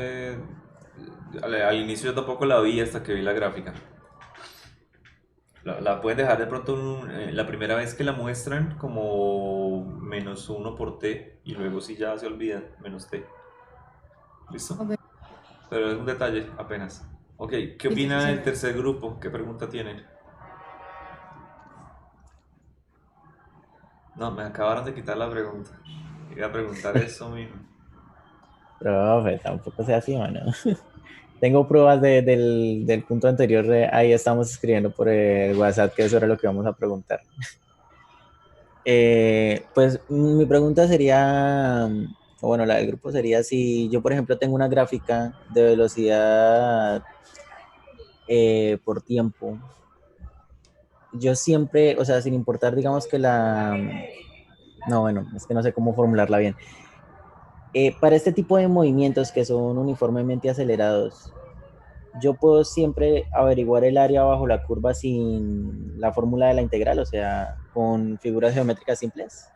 al inicio yo tampoco la vi hasta que vi la gráfica. La pueden dejar de pronto la primera vez que la muestran como -1 por t y luego si ya se olvidan, -t. ¿Listo? Okay. Pero es un detalle apenas. Ok, ¿qué opina el tercer grupo? ¿Qué pregunta tienen? No, me acabaron de quitar la pregunta. Iba a preguntar eso mismo. Profe, tampoco sea así, mano. Tengo pruebas del punto anterior, ahí estamos escribiendo por el WhatsApp que eso era lo que vamos a preguntar. Pues mi pregunta sería, o bueno, la del grupo sería si yo, por ejemplo, tengo una gráfica de velocidad por tiempo, yo siempre, o sea, sin importar, digamos que no, bueno, es que no sé cómo formularla bien. Para este tipo de movimientos que son uniformemente acelerados, yo puedo siempre averiguar el área bajo la curva sin la fórmula de la integral, o sea, con figuras geométricas simples.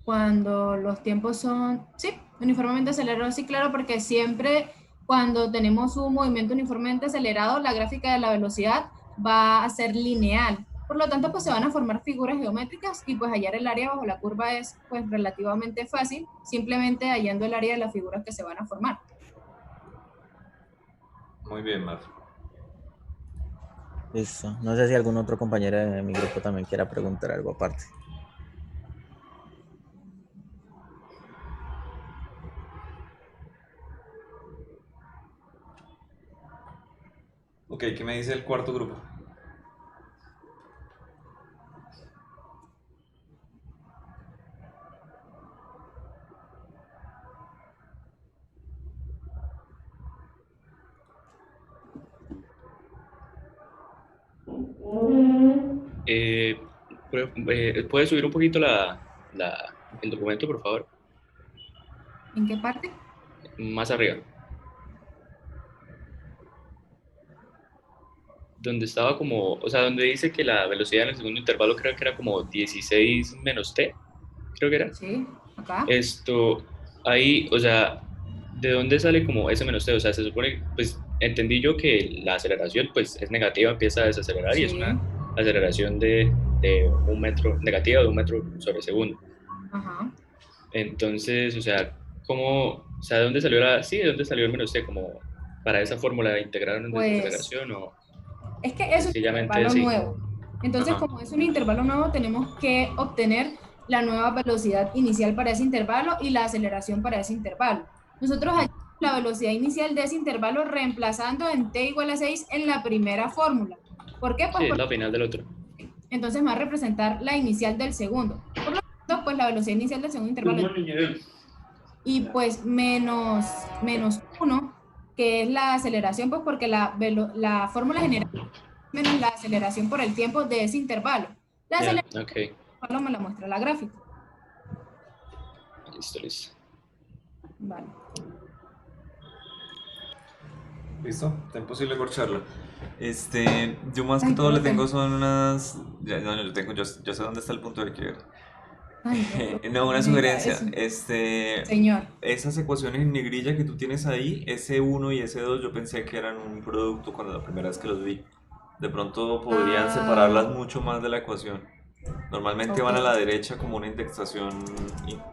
Cuando los tiempos son, sí, uniformemente acelerados, sí, claro, porque siempre cuando tenemos un movimiento uniformemente acelerado, la gráfica de la velocidad va a ser lineal. Por lo tanto, pues se van a formar figuras geométricas y pues hallar el área bajo la curva es pues relativamente fácil, simplemente hallando el área de las figuras que se van a formar. Muy bien, Mar. Listo. No sé si algún otro compañero de mi grupo también quiera preguntar algo aparte. Ok, ¿qué me dice el cuarto grupo? ¿Puedes subir un poquito el documento, por favor? ¿En qué parte? Más arriba. Donde estaba como, o sea, donde dice que la velocidad en el segundo intervalo creo que era como 16 menos t, creo que era. Sí, acá. Esto, ahí, o sea, ¿de dónde sale como ese menos t? O sea, se supone, pues entendí yo que la aceleración pues es negativa, empieza a desacelerar y es Sí. una aceleración de 1 metro, negativa de 1 metro sobre segundo. Ajá. Entonces, o sea, ¿cómo, o sea, de dónde salió de dónde salió el menos t? Como para esa fórmula integraron en Pues desaceleración o es que es un sencillamente intervalo así. nuevo. Entonces, Ajá. como es un intervalo nuevo, tenemos que obtener la nueva velocidad inicial para ese intervalo y la aceleración para ese intervalo. Nosotros hallamos la velocidad inicial de ese intervalo reemplazando en t igual a 6 en la primera fórmula. ¿Por qué? Pues Sí, es porque la final del otro. entonces me va a representar la inicial del segundo. Por lo tanto, pues la velocidad inicial del segundo intervalo es y pues menos 1, que es la aceleración, pues porque la fórmula general menos la aceleración por el tiempo de ese intervalo. La Ya, aceleración ok, me la muestra la gráfica. listo. Vale. ¿Listo? Está imposible corcharlo. Yo más que Ay, todo le profe. tengo son unas... No, yo sé dónde está el punto de quiebre. Ay, no, profe, No, no una me diga sugerencia. eso. Señor. Esas ecuaciones en negrilla que tú tienes ahí, S1 y S2, yo pensé que eran un producto cuando la primera vez que los vi. De pronto podrían separarlas mucho más de la ecuación. Normalmente van a la Ok. derecha como una indexación,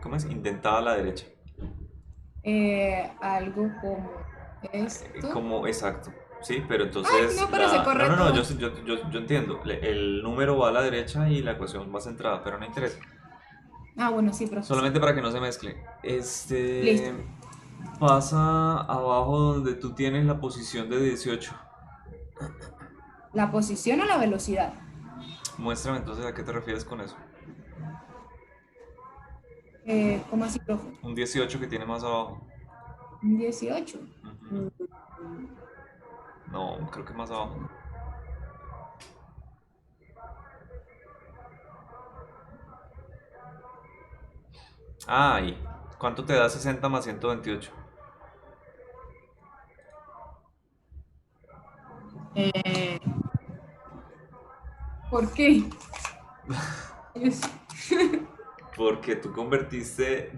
¿cómo es? Indentada a la derecha. Algo como esto. Como, exacto. Sí, pero Ay, entonces no, pero se corre no, todo. yo entiendo. El número va a la derecha y la ecuación va centrada, pero no interesa. Ah, bueno, sí, profe. Solamente para que no se mezcle. Listo. Pasa abajo donde tú tienes la posición de 18. ¿La posición o la velocidad? Muéstrame entonces a qué te refieres con eso. ¿Cómo así, profe? Un 18 que tiene más abajo. Un 18. Ujú. No, creo que más abajo. Ah, ahí. ¿Cuánto te da 60 más 128? ¿Por qué? Porque tú convertiste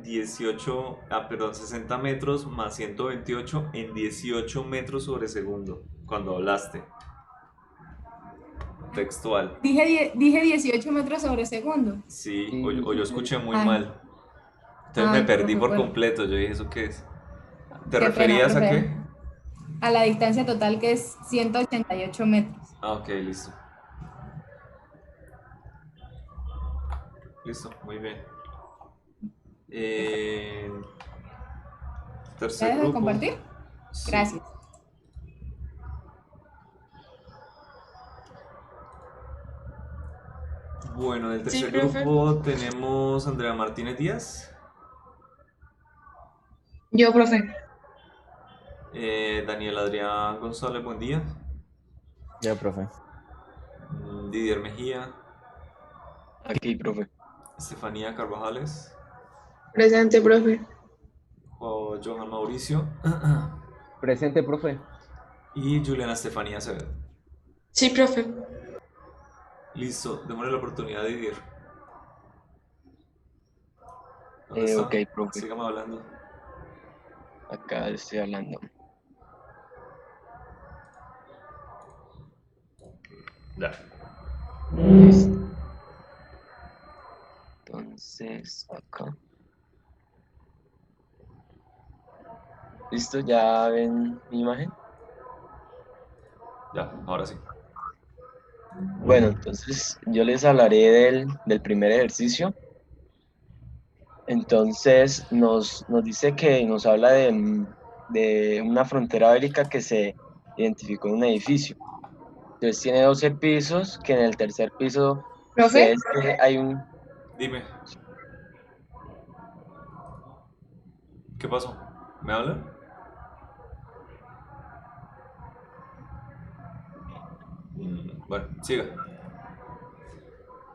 60 metros más 128 en 18 metros sobre segundo cuando hablaste. Textual. Dije 18 metros sobre segundo. Sí, o yo escuché muy Ay. mal. Entonces me Ay, perdí profe, por bueno. completo. Yo dije, ¿eso qué es? ¿Te Qué pena, referías a profe. qué? A la distancia total que es 188 metros. Ah, ok, listo. Listo, muy bien. ¿Ya Tercer dejo de grupo. compartir? Sí. Gracias. Bueno, del Sí, tercer profe. grupo tenemos Andrea Martínez Díaz, Yo, profe. Daniel Adrián González, buen día. Ya, profe. Didier Mejía, Aquí, profe. Estefanía Carvajales, Presente, profe. Johan Mauricio Presente, profe. y Juliana Estefanía Acevedo. Sí, profe. Listo, démosle la oportunidad a Didier. ¿Dónde está? Ok, profe, Sígame hablando. acá estoy hablando. Ya. Listo. Entonces, acá. ¿Listo? ¿Ya ven mi imagen? Ya, ahora sí. Bueno, entonces yo les hablaré del primer ejercicio. Entonces nos dice que nos habla de una frontera bélica que se identificó en un edificio. Entonces tiene 12 pisos, que en el tercer piso ¿Profe? ustedes que hay un... Dime. ¿Qué pasó? ¿Me habla? Bueno, siga.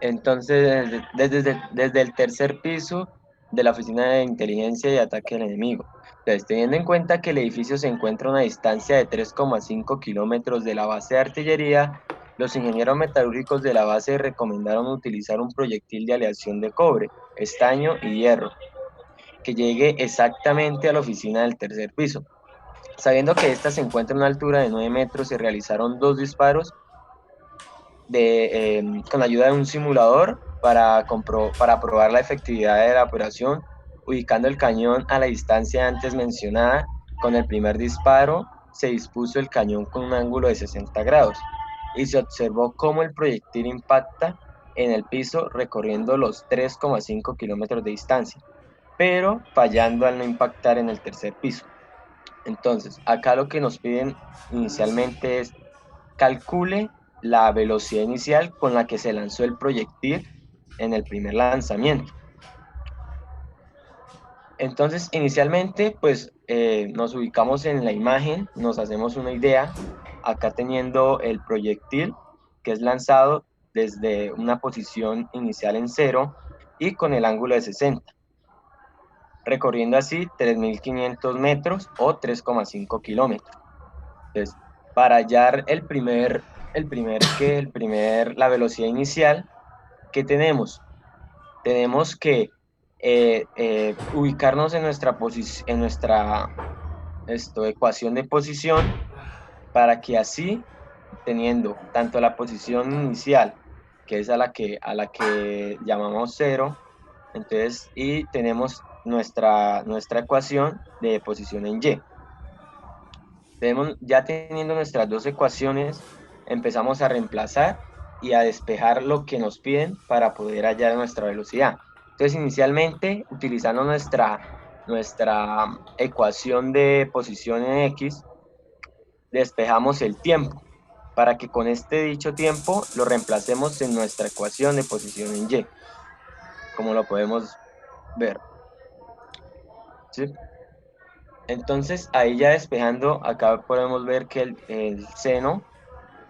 Entonces, desde el tercer piso de la Oficina de Inteligencia y Ataque al Enemigo. Entonces, teniendo en cuenta que el edificio se encuentra a una distancia de 3,5 kilómetros de la base de artillería, los ingenieros metalúrgicos de la base recomendaron utilizar un proyectil de aleación de cobre, estaño y hierro, que llegue exactamente a la oficina del tercer piso. Sabiendo que ésta se encuentra a una altura de 9 metros, se realizaron 2 disparos con la ayuda de un simulador para probar la efectividad de la operación, ubicando el cañón a la distancia antes mencionada. Con el primer disparo se dispuso el cañón con un ángulo de 60 grados y se observó cómo el proyectil impacta en el piso recorriendo los 3,5 kilómetros de distancia, pero fallando al no impactar en el tercer piso. Entonces, acá lo que nos piden inicialmente es calcule la velocidad inicial con la que se lanzó el proyectil en el primer lanzamiento. Entonces, inicialmente, pues nos ubicamos en la imagen, nos hacemos una idea, acá teniendo el proyectil que es lanzado desde una posición inicial en 0 y con el ángulo de 60, recorriendo así 3.500 metros o 3,5 kilómetros. Entonces, para hallar la velocidad inicial, ¿qué tenemos? Tenemos que ubicarnos en nuestra ecuación de posición para que así, teniendo tanto la posición inicial, que es a la que llamamos 0, entonces, y tenemos nuestra ecuación de posición en Y. Ya teniendo nuestras dos ecuaciones, empezamos a reemplazar y a despejar lo que nos piden para poder hallar nuestra velocidad. Entonces, inicialmente, utilizando nuestra ecuación de posición en X, despejamos el tiempo, para que con este dicho tiempo lo reemplacemos en nuestra ecuación de posición en Y, como lo podemos ver. ¿Sí? Entonces, ahí ya despejando, acá podemos ver que el seno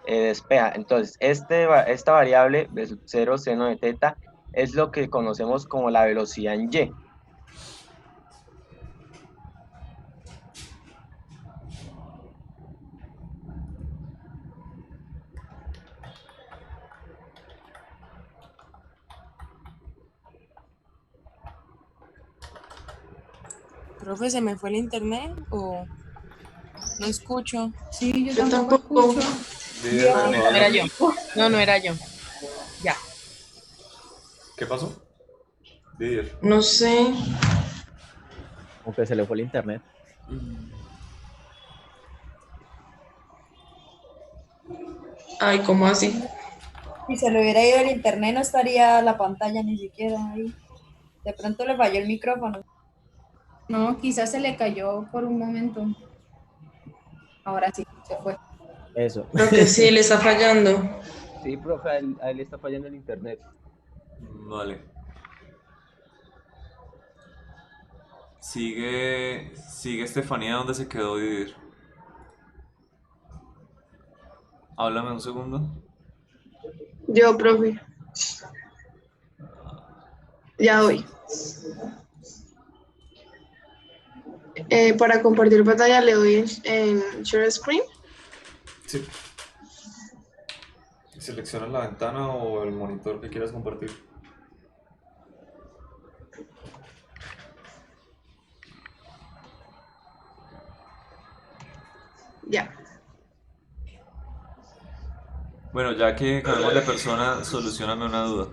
despeja. Entonces, esta variable de sub 0 seno de teta es lo que conocemos como la velocidad en Y. Profe, ¿se me fue el internet o no escucho? Sí, Yo tampoco. No era yo. No era yo. Ya. ¿Qué pasó? Didier. No sé. Como que se le fue el internet. Ay, ¿cómo así? Si se le hubiera ido el internet, no estaría la pantalla ni siquiera ahí. De pronto le falló el micrófono. No, quizás se le cayó por un momento. Ahora sí, se fue. Eso. Creo que sí, le está fallando. Sí, profe, a él le está fallando el internet. Vale. Sigue Estefanía donde se quedó Didier. Háblame un segundo. Yo, profe. Ya voy. Para compartir pantalla le doy en Share Screen. Sí. ¿Seleccionas la ventana o el monitor que quieras compartir? Ya. Bueno, ya que cambiamos de persona, solucioname una duda.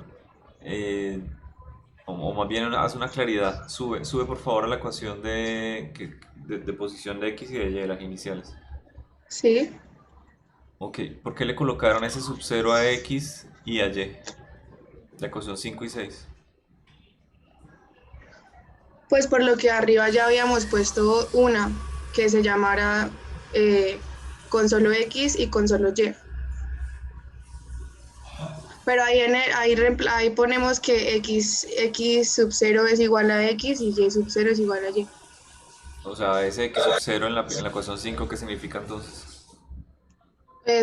O más bien haz una claridad. Sube por favor a la ecuación de posición de X y de Y, las iniciales. Sí. Ok, ¿por qué le colocaron ese sub 0 a X y a Y? La ecuación 5 y 6. Pues por lo que arriba ya habíamos puesto una que se llamara con solo X y con solo Y. Pero ahí ponemos que X sub 0 es igual a X y Y sub 0 es igual a Y. O sea, ese X sub 0 en la ecuación 5, ¿qué significa entonces?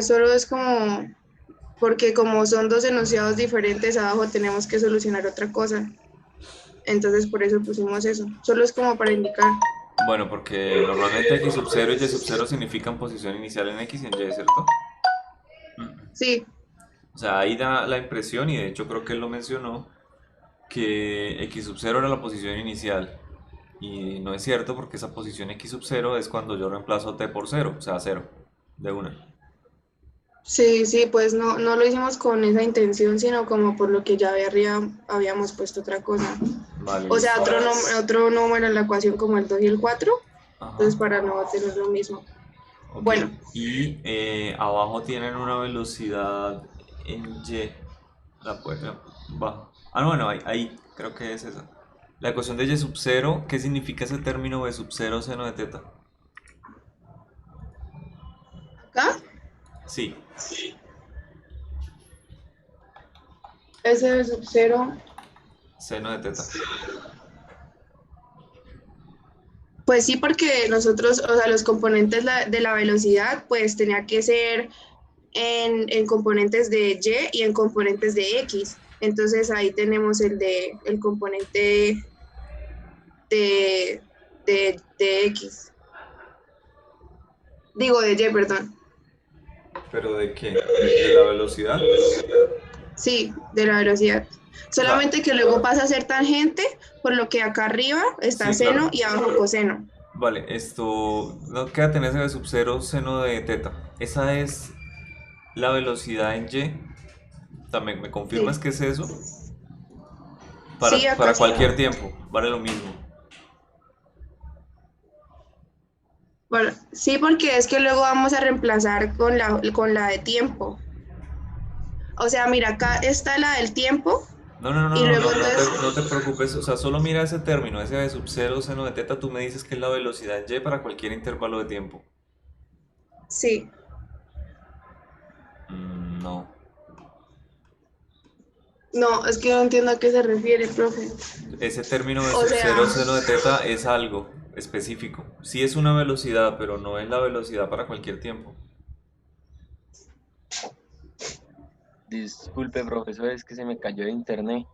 Solo es como, porque como son dos enunciados diferentes, abajo tenemos que solucionar otra cosa. Entonces por eso pusimos eso. Solo es como para indicar. Bueno, porque normalmente X sub 0 y Y sub 0 significan posición inicial en X y en Y, ¿cierto? Sí. O sea, ahí da la impresión, y de hecho creo que él lo mencionó, que X sub 0 era la posición inicial. Y no es cierto, porque esa posición X sub 0 es cuando yo reemplazo T por 0, o sea, 0, de una. Sí, pues no lo hicimos con esa intención, sino como por lo que ya arriba habíamos puesto otra cosa. Vale, O sea, listo. otro número en la ecuación como el 2 y el 4, Ajá. entonces para no tener lo mismo. Ok, Bueno. y abajo tienen una velocidad en Y. Baja. Ah, no, bueno, ahí creo que es esa. La ecuación de Y sub 0, ¿qué significa ese término B sub 0 seno de teta? ¿Acá? Sí. Ese sub 0. Seno de teta. Pues sí, porque nosotros, o sea, los componentes de la velocidad, pues tenía que ser en componentes de Y y en componentes de X. Entonces ahí tenemos el componente de X. Digo, de Y, perdón. ¿Pero de qué? ¿De la velocidad? Sí, de la velocidad. Solamente que luego pasa a ser tangente, por lo que acá arriba está Sí, seno claro. y abajo coseno. Vale, no queda tener ese sub 0 seno de teta. Esa es la velocidad en Y. También, ¿me confirmas Sí. que es eso? Sí, acá Para sí. cualquier tiempo, vale lo mismo. Bueno, sí, porque es que luego vamos a reemplazar con la de tiempo. O sea, mira, acá está la del tiempo. No, Y luego entonces, no te preocupes, o sea, solo mira ese término, ese de sub 0 seno de teta, tú me dices que es la velocidad en Y para cualquier intervalo de tiempo. sí. No. No, es que no entiendo a qué se refiere, profe. Ese término de O sub sea, 0 seno de teta es algo específico. Sí es una velocidad, pero no es la velocidad para cualquier tiempo. Disculpe, profesor, es que se me cayó de internet.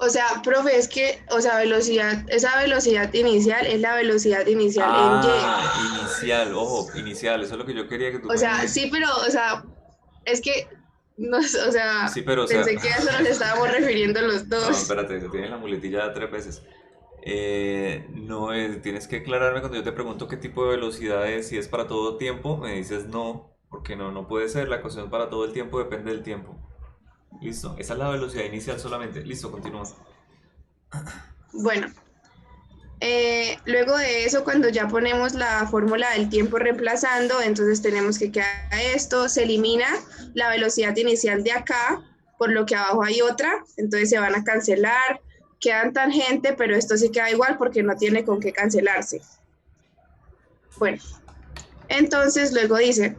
o sea, profe, es que, o sea, esa velocidad inicial es la velocidad inicial en Y. Inicial, ojo, inicial, eso es lo que yo quería que tú O me sea, dijeras. sí, pero, o sea, es que, no, o sea, Sí, pero, o sea, pensé que a eso nos estábamos refiriendo los no, dos. espérate, te tienes la muletilla 3 veces. No es, tienes que aclararme cuando yo te pregunto qué tipo de velocidad es, si es para todo tiempo, me dices no, porque no puede ser, la ecuación para todo el tiempo depende del tiempo. Listo, esa es la velocidad inicial solamente. Listo, continúa. Bueno, luego de eso, cuando ya ponemos la fórmula del tiempo reemplazando, entonces tenemos que quedar esto, se elimina la velocidad inicial de acá, por lo que abajo hay otra, entonces se van a cancelar, quedan tangente, pero esto sí queda igual porque no tiene con qué cancelarse. Bueno, entonces luego dice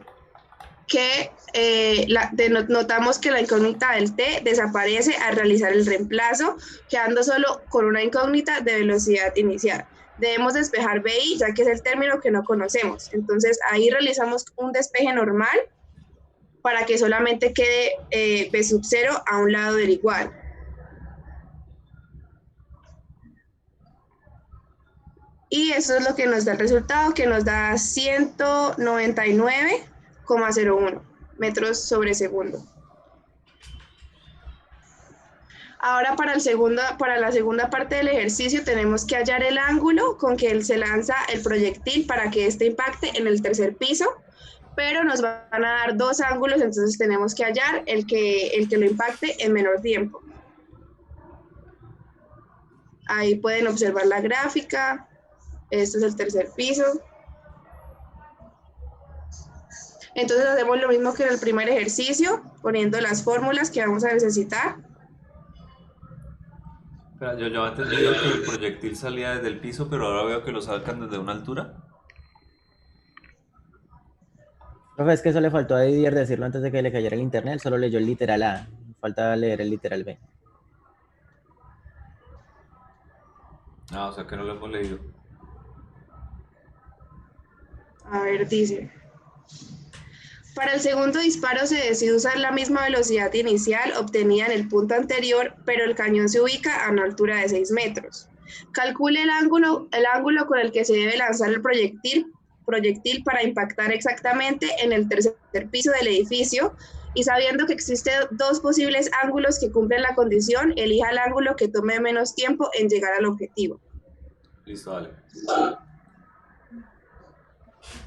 que notamos que la incógnita del t desaparece al realizar el reemplazo, quedando solo con una incógnita de velocidad inicial. Debemos despejar BI, ya que es el término que no conocemos. Entonces, ahí realizamos un despeje normal para que solamente quede B sub 0 a un lado del igual. Y eso es lo que nos da el resultado, que nos da 199,01 metros sobre segundo. Ahora para la segunda parte del ejercicio tenemos que hallar el ángulo con que se lanza el proyectil para que éste impacte en el tercer piso, pero nos van a dar dos ángulos, entonces tenemos que hallar el que lo impacte en menor tiempo. Ahí pueden observar la gráfica, este es el tercer piso. Entonces hacemos lo mismo que en el primer ejercicio, poniendo las fórmulas que vamos a necesitar. Espera, yo había entendido que el proyectil salía desde el piso, pero ahora veo que lo sacan desde una altura. Profe, es que eso le faltó a Didier decirlo antes de que le cayera el internet, él solo leyó el literal A, falta leer el literal B. Ah, o sea que no lo hemos leído. A ver, dice. Para el segundo disparo se decide usar la misma velocidad inicial obtenida en el punto anterior, pero el cañón se ubica a una altura de 6 metros. Calcule el ángulo con el que se debe lanzar el proyectil para impactar exactamente en el tercer piso del edificio, y sabiendo que existen dos posibles ángulos que cumplen la condición, elija el ángulo que tome menos tiempo en llegar al objetivo. Listo, dale.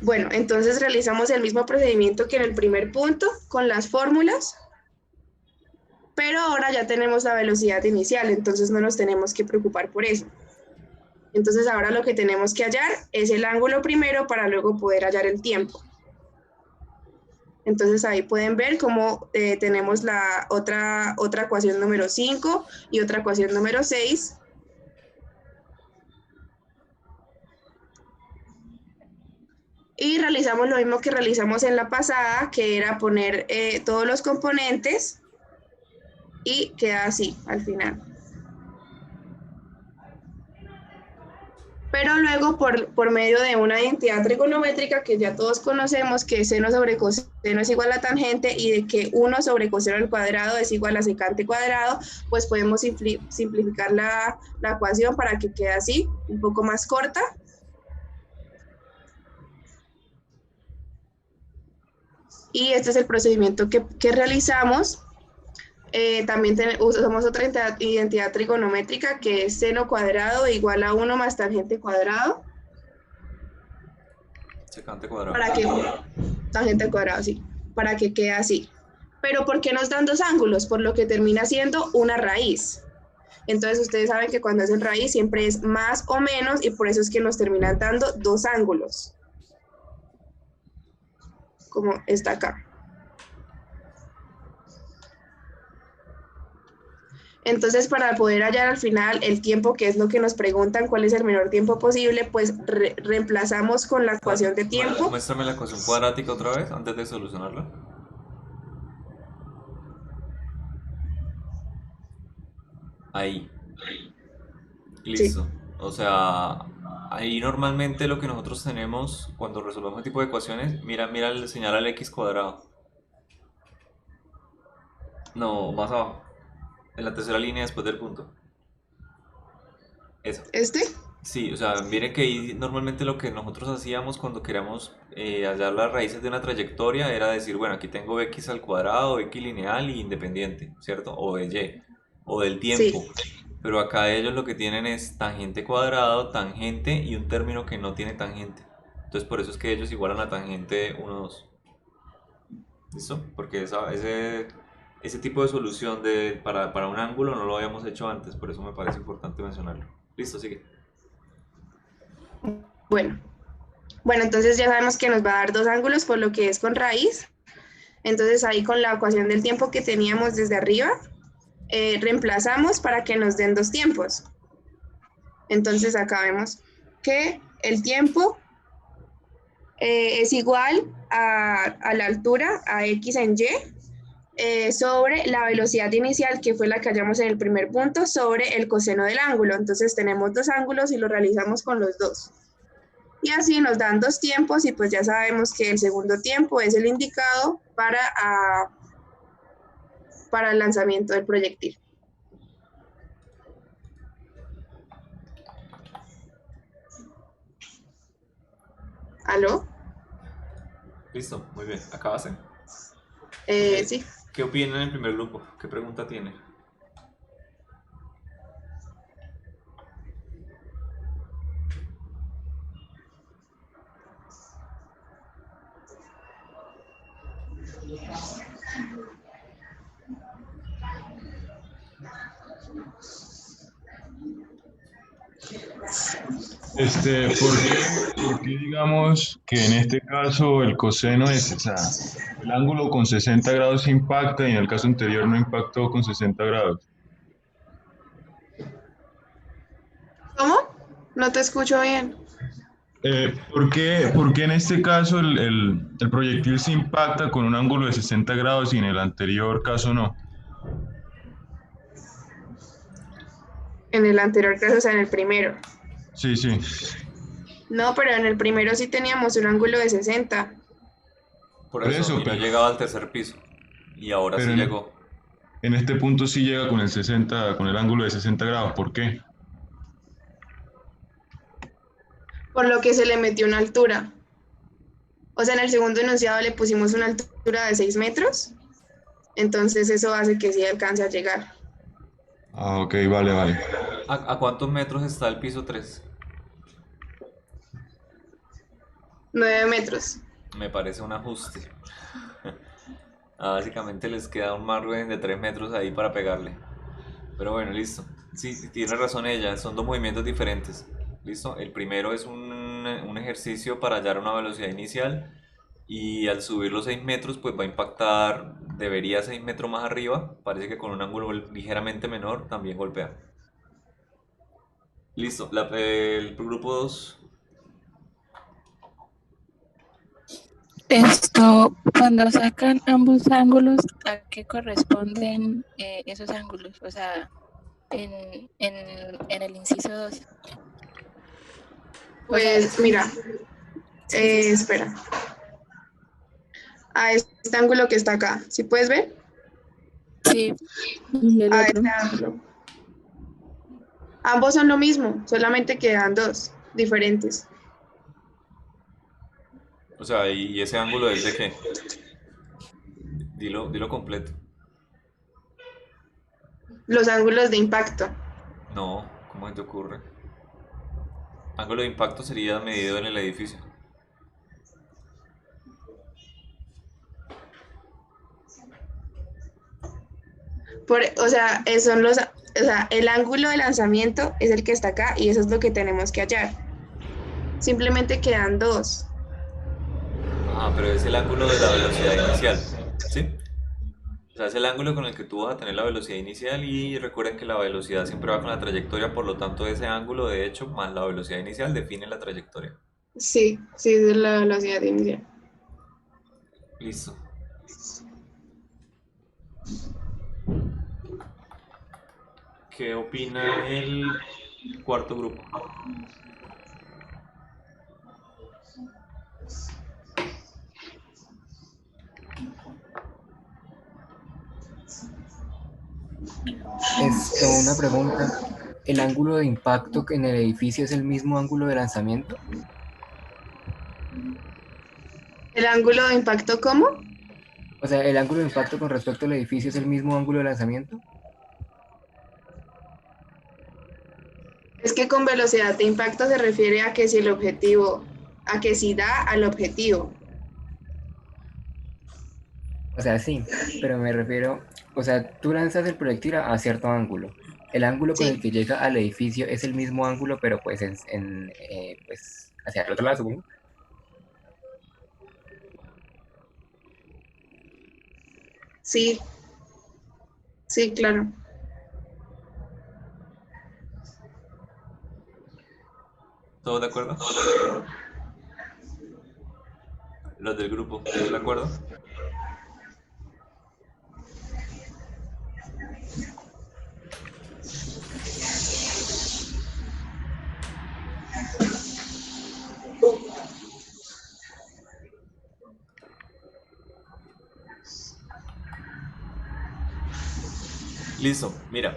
Bueno, entonces realizamos el mismo procedimiento que en el primer punto con las fórmulas, pero ahora ya tenemos la velocidad inicial, entonces no nos tenemos que preocupar por eso. Entonces ahora lo que tenemos que hallar es el ángulo primero para luego poder hallar el tiempo. Entonces ahí pueden ver cómo tenemos la otra ecuación número 5 y otra ecuación número 6. Y realizamos lo mismo que realizamos en la pasada, que era poner todos los componentes, y queda así al final. Pero luego por medio de una identidad trigonométrica que ya todos conocemos, que seno sobre coseno es igual a tangente y de que 1 sobre coseno al cuadrado es igual a secante cuadrado, pues podemos simplificar la ecuación para que quede así, un poco más corta. Y este es el procedimiento que realizamos. También usamos otra identidad trigonométrica que es seno cuadrado igual a 1 más tangente cuadrado. Secante cuadrado. Tangente cuadrado, sí. Para que quede así. Pero ¿por qué nos dan dos ángulos? Por lo que termina siendo una raíz. Entonces ustedes saben que cuando hacen raíz siempre es más o menos, y por eso es que nos terminan dando dos ángulos. Como está acá. Entonces, para poder hallar al final el tiempo, que es lo que nos preguntan, cuál es el menor tiempo posible, pues reemplazamos con la ecuación de tiempo. Muéstrame la ecuación cuadrática otra vez, antes de solucionarla. Ahí. Listo. Sí. O sea, ahí normalmente lo que nosotros tenemos cuando resolvemos este tipo de ecuaciones, mira, señala el x cuadrado. No, más abajo. En la tercera línea después del punto. Eso. ¿Este? Sí, o sea, mire que ahí normalmente lo que nosotros hacíamos cuando queríamos hallar las raíces de una trayectoria era decir, bueno, aquí tengo x al cuadrado, x lineal y independiente, ¿cierto? O de y, o del tiempo. Sí. Pero acá ellos lo que tienen es tangente cuadrado, tangente y un término que no tiene tangente. Entonces por eso es que ellos igualan a tangente 1, 2. ¿Listo? Porque ese tipo de solución para un ángulo no lo habíamos hecho antes, por eso me parece importante mencionarlo. Listo, sigue. Bueno, entonces ya sabemos que nos va a dar dos ángulos por lo que es con raíz. Entonces ahí con la ecuación del tiempo que teníamos desde arriba, reemplazamos para que nos den dos tiempos. Entonces acá vemos que el tiempo es igual a la altura, a x en y, sobre la velocidad inicial, que fue la que hallamos en el primer punto, sobre el coseno del ángulo. Entonces tenemos dos ángulos y lo realizamos con los dos. Y así nos dan dos tiempos, y pues ya sabemos que el segundo tiempo es el indicado para el lanzamiento del proyectil. ¿Aló? Listo, muy bien. ¿Acabaste? Sí. ¿Qué opinan en el primer grupo? ¿Qué pregunta tiene? ¿Por qué digamos que en este caso el coseno es, o sea, el ángulo con 60 grados impacta y en el caso anterior no impactó con 60 grados? ¿Cómo? No te escucho bien. Por qué en este caso el proyectil se impacta con un ángulo de 60 grados y en el anterior caso no? En el anterior caso, o sea, en el primero. Sí, sí. No, pero en el primero sí teníamos un ángulo de 60. Por Por eso, eso, y no llegaba al tercer piso. Y ahora pero sí llegó. en este punto sí llega con el 60, con el ángulo de 60 grados. ¿Por qué? Por lo que se le metió una altura. O sea, en el segundo enunciado le pusimos una altura de 6 metros. Entonces eso hace que sí alcance a llegar. Ah, ok, vale, vale. ¿A cuántos metros está el piso 3? 9 metros. Me parece un ajuste. Básicamente les queda un margen de 3 metros ahí para pegarle. Pero bueno, listo. Sí, tiene razón ella, son dos movimientos diferentes. ¿Listo? El primero es un ejercicio para hallar una velocidad inicial y al subir los 6 metros pues va a impactar, debería 6 metros más arriba, parece que con un ángulo ligeramente menor también golpea. Listo, el grupo 2. Esto, cuando sacan ambos ángulos, ¿a qué corresponden esos ángulos? O sea, en el inciso 2. Pues mira, espera. A este ángulo que está acá, ¿sí puedes ver? Sí. Y el A otro. este ángulo. Ambos son lo mismo, solamente quedan dos diferentes. O sea, ¿y ese ángulo es de qué? Dilo completo. Los ángulos de impacto. No, ¿cómo se te ocurre? Ángulo de impacto sería medido en el edificio. O sea, el ángulo de lanzamiento es el que está acá y eso es lo que tenemos que hallar. Simplemente quedan dos. Ah, pero es el ángulo de la velocidad inicial, ¿sí? O sea, es el ángulo con el que tú vas a tener la velocidad inicial y recuerden que la velocidad siempre va con la trayectoria, por lo tanto ese ángulo de hecho más la velocidad inicial define la trayectoria. Sí, sí, es la velocidad inicial. Listo. ¿Qué opina el cuarto grupo? Una pregunta. ¿El ángulo de impacto en el edificio es el mismo ángulo de lanzamiento? ¿El ángulo de impacto cómo? O sea, ¿el ángulo de impacto con respecto al edificio es el mismo ángulo de lanzamiento? Es que con velocidad de impacto se refiere a que si el objetivo, a que si da al objetivo. O sea, sí, pero me refiero, o sea, tú lanzas el proyectil a cierto ángulo. El ángulo con el que llega al edificio es el mismo ángulo, pero pues pues hacia el otro lado, supongo. Sí, sí, claro. ¿Todos de acuerdo? Los del grupo, ¿todos de acuerdo? Listo, mira,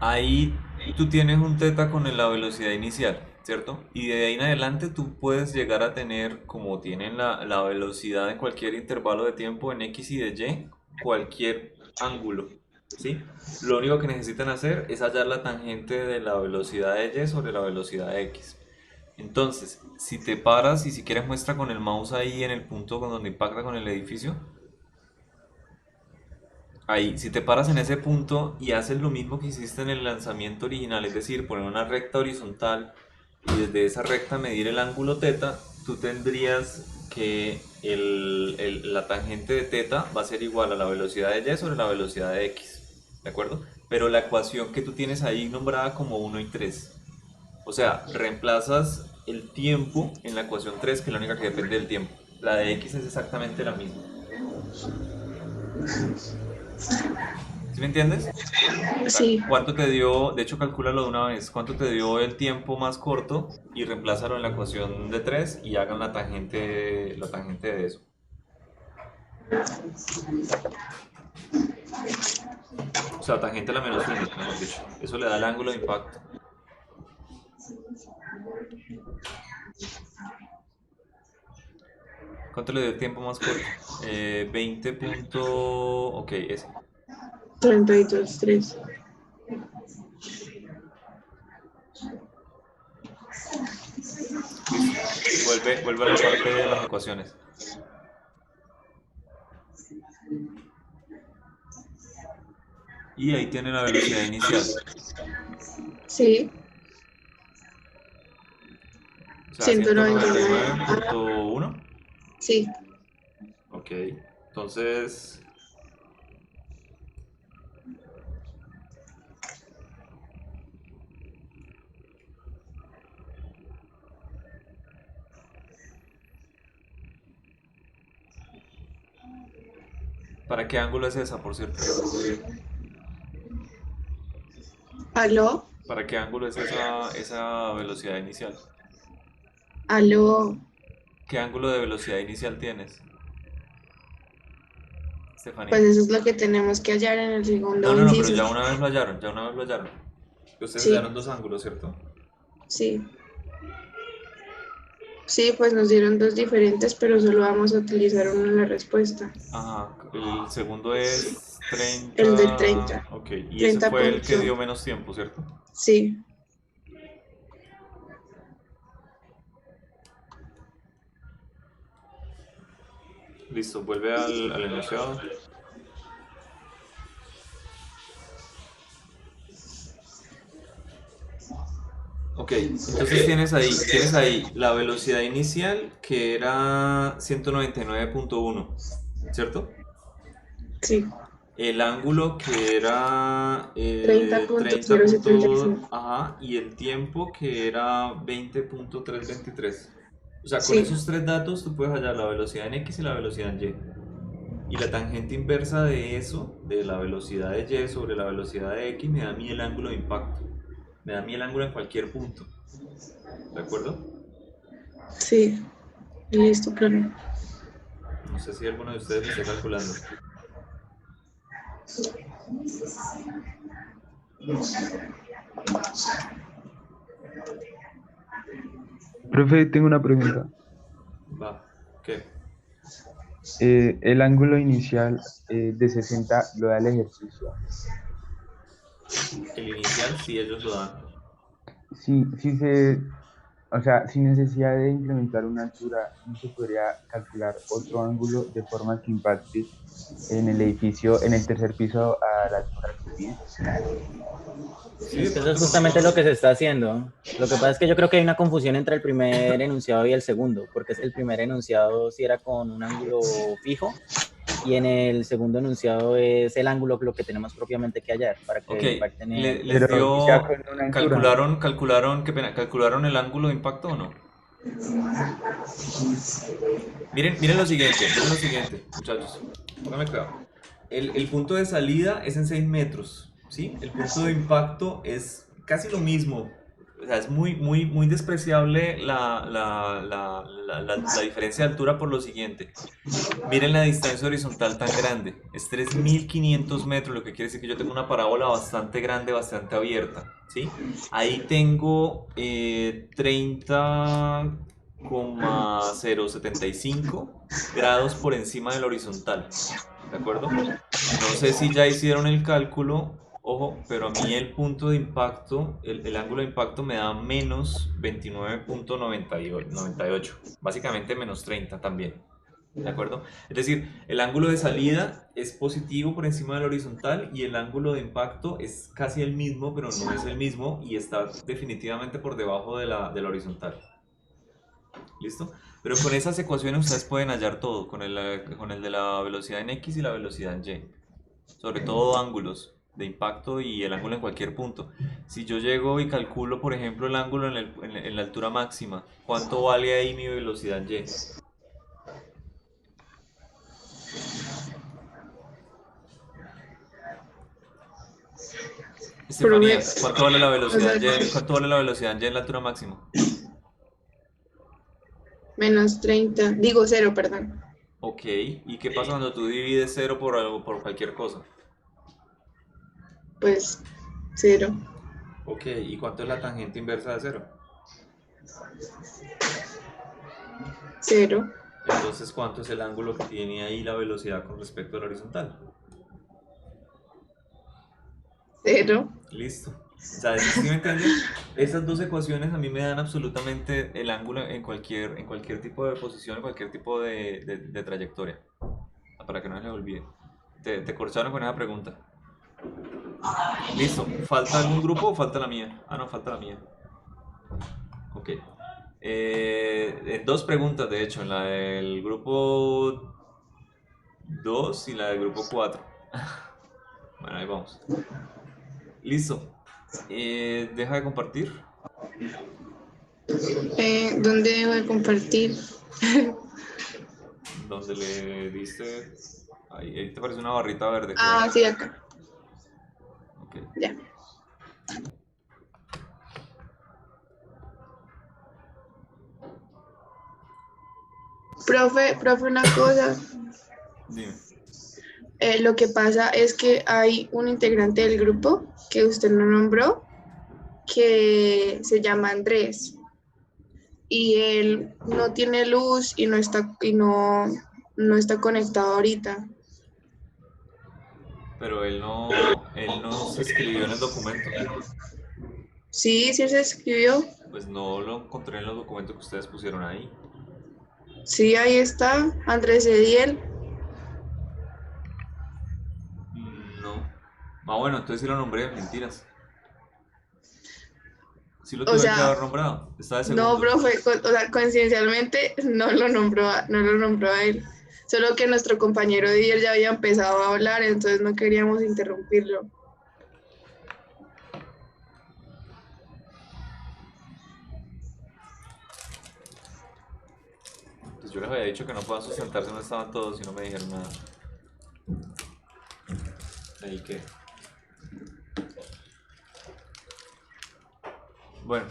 ahí tú tienes un teta con la velocidad inicial, ¿cierto? Y de ahí en adelante tú puedes llegar a tener, como tienen la velocidad en cualquier intervalo de tiempo en X y de Y, cualquier ángulo, ¿sí? Lo único que necesitan hacer es hallar la tangente de la velocidad de Y sobre la velocidad de X. Entonces, si te paras y si quieres muestra con el mouse ahí en el punto con donde impacta con el edificio, ahí, si te paras en ese punto y haces lo mismo que hiciste en el lanzamiento original, es decir, poner una recta horizontal y desde esa recta medir el ángulo teta, tú tendrías que la tangente de teta va a ser igual a la velocidad de y sobre la velocidad de x, ¿de acuerdo? Pero la ecuación que tú tienes ahí nombrada como 1 y 3, o sea, reemplazas el tiempo en la ecuación 3, que es la única que depende del tiempo. La de x es exactamente la misma. ¿Sí me entiendes? Sí. ¿Cuánto te dio? De hecho, calcúlalo de una vez. ¿Cuánto te dio el tiempo más corto? Y reemplázalo en la ecuación de 3 y hagan la tangente de eso. O sea, tangente a la menos 1, mejor dicho. Eso le da el ángulo de impacto. ¿Cuánto le dio el tiempo más corto? 20 punto... Ok, ese. 32.3. Vuelve a la parte de las ecuaciones. Y ahí tiene la velocidad inicial. Sí. O sea, 199. 199.1. Sí. Ok, entonces... ¿Para qué ángulo es esa, por cierto? ¿Aló? ¿Para qué ángulo es esa velocidad inicial? ¿Aló? ¿Qué ángulo de velocidad inicial tienes, Estefanía? Pues eso es lo que tenemos que hallar en el segundo No, pero inciso. ya una vez lo hallaron, Ustedes Sí. hallaron dos ángulos, ¿cierto? Sí. Sí, pues nos dieron dos diferentes, pero solo vamos a utilizar uno en la respuesta. Ajá, el segundo es 30... El del 30. Ok, y 30 ese fue el que punto. dio menos tiempo, ¿cierto? Sí. Listo, vuelve al enunciado. Ok, entonces tienes ahí la velocidad inicial que era 199.1, ¿cierto? Sí. El ángulo que era 30.075. ajá, y el tiempo que era 20.323. O sea, con Sí. esos tres datos tú puedes hallar la velocidad en X y la velocidad en Y. Y la tangente inversa de eso, de la velocidad de Y sobre la velocidad de X, me da a mí el ángulo de impacto. Me da a mí el ángulo en cualquier punto. ¿De acuerdo? Sí. Listo, claro. No sé si alguno de ustedes lo está calculando. Profe, tengo una pregunta. Va, ¿qué? El ángulo inicial de 60 lo da el ejercicio. El inicial, sí, ellos lo dan. O sea, sin necesidad de incrementar una altura, ¿no se podría calcular otro ángulo de forma que impacte en el edificio, en el tercer piso a la altura que pide? Es que eso es justamente lo que se está haciendo. Lo que pasa es que yo creo que hay una confusión entre el primer enunciado y el segundo, porque es que el primer enunciado sí era con un ángulo fijo y en el segundo enunciado es el ángulo lo que tenemos propiamente que hallar para que Ok, impacten en... les dio... ya con una altura. ¿Calcularon el ángulo de impacto o no? Miren lo siguiente, muchachos. Pónganme cuidado. El punto de salida es en 6 metros, ¿sí? El punto de impacto es casi lo mismo. O sea, es muy despreciable la diferencia de altura por lo siguiente. Miren la distancia horizontal tan grande. Es 3.500 metros, lo que quiere decir que yo tengo una parábola bastante grande, bastante abierta, ¿sí? Ahí tengo 30,075 grados por encima del horizontal, ¿de acuerdo? No sé si ya hicieron el cálculo, ojo, pero a mí el punto de impacto, el ángulo de impacto me da menos 29.98, básicamente menos 30 también, ¿De acuerdo? Es decir, el ángulo de salida es positivo por encima del horizontal y el ángulo de impacto es casi el mismo, pero no es el mismo y está definitivamente por debajo de la horizontal. ¿Listo? Pero con esas ecuaciones ustedes pueden hallar todo, con el de la velocidad en X y la velocidad en Y. Sobre todo ángulos de impacto y el ángulo en cualquier punto. Si yo llego y calculo, por ejemplo, el ángulo en la altura máxima, ¿cuánto vale ahí mi velocidad en Y? Estefanía, ¿cuánto vale la velocidad Y? ¿Cuánto vale la velocidad en Y en la altura máxima? Menos 30, digo 0, perdón. Ok, ¿y qué pasa cuando tú divides 0 por cualquier cosa? Pues 0. Ok, ¿y cuánto es la tangente inversa de 0? 0. Entonces, ¿cuánto es el ángulo que tiene ahí la velocidad con respecto a la horizontal? 0. Listo. O sea, ¿sí me entienden? Esas dos ecuaciones a mí me dan absolutamente el ángulo en cualquier tipo de posición, en cualquier tipo de trayectoria. Para que no se les olvide. Te corcharon con esa pregunta. Listo. ¿Falta algún grupo o falta la mía? Ah, no, falta la mía. Ok. Dos preguntas, de hecho, en la del grupo 2 y la del grupo 4. Bueno, ahí vamos. Listo. Deja de compartir. ¿Dónde debo de compartir? Donde le diste. Ahí te parece una barrita verde. Ah, sí, acá. Ok. Ya. Profe, una cosa. Dime. Lo que pasa es que hay un integrante del grupo que usted no nombró, que se llama Andrés. Y él no tiene luz y no está conectado ahorita. Pero él no se escribió en el documento. Sí, sí se escribió. Pues no lo encontré en los documentos que ustedes pusieron ahí. Sí, ahí está, Andrés Ediel. No. Ah, bueno, entonces sí lo nombré, mentiras. Sí lo O tuve que sea, haber nombrado. Está de segundo. no, profe, o sea, coincidencialmente no lo nombró a él. Solo que nuestro compañero Ediel ya había empezado a hablar, entonces no queríamos interrumpirlo. Pues yo les había dicho que no puedan sustentarse donde estaban todos y no me dijeron nada. Ahí que. Bueno.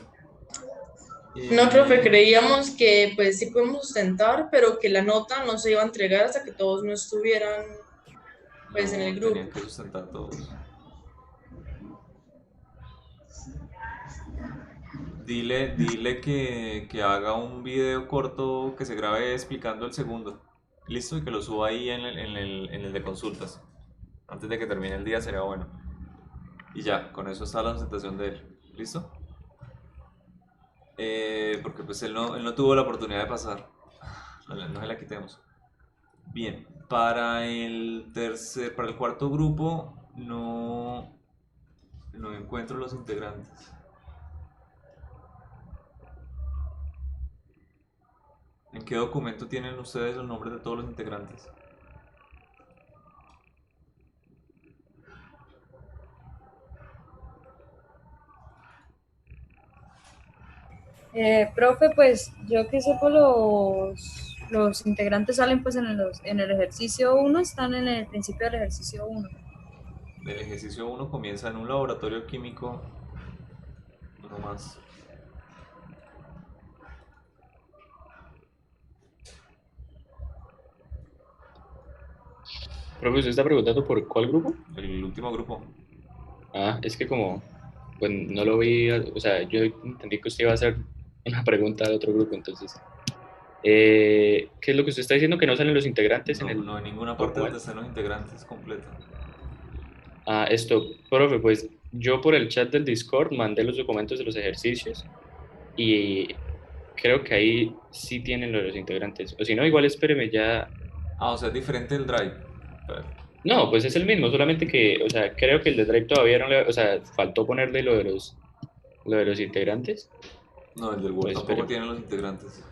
No, profe, creíamos que pues sí podemos sustentar, pero que la nota no se iba a entregar hasta que todos no estuvieran pues en el grupo. Tenían que sustentar todos. Dile que haga un video corto que se grabe explicando el segundo. Listo, y que lo suba ahí en el de consultas. Antes de que termine el día sería bueno. Y ya, con eso está la presentación de él. ¿Listo? Porque pues él no tuvo la oportunidad de pasar. No se la quitemos. Bien, para el cuarto grupo no encuentro los integrantes. ¿En qué documento tienen ustedes los nombres de todos los integrantes? Profe, pues yo que sepa los integrantes salen pues en el ejercicio 1, están en el principio del ejercicio 1. El ejercicio 1 comienza en un laboratorio químico, uno más. Profe, ¿usted está preguntando por cuál grupo? El último grupo. Ah, es que como, pues no lo vi, o sea, yo entendí que usted iba a hacer una pregunta de otro grupo, entonces. ¿Qué es lo que usted está diciendo? ¿Que no salen los integrantes en el No, en ninguna parte donde están los integrantes completa. Ah, esto, profe, pues yo por el chat del Discord mandé los documentos de los ejercicios y creo que ahí sí tienen lo de los integrantes. O si no, igual espéreme ya. Ah, o sea, es diferente el drive. No, pues es el mismo, solamente que, o sea, creo que el de Drive todavía no le, o sea, faltó ponerle lo de los integrantes. No, el del Word tampoco tiene los integrantes.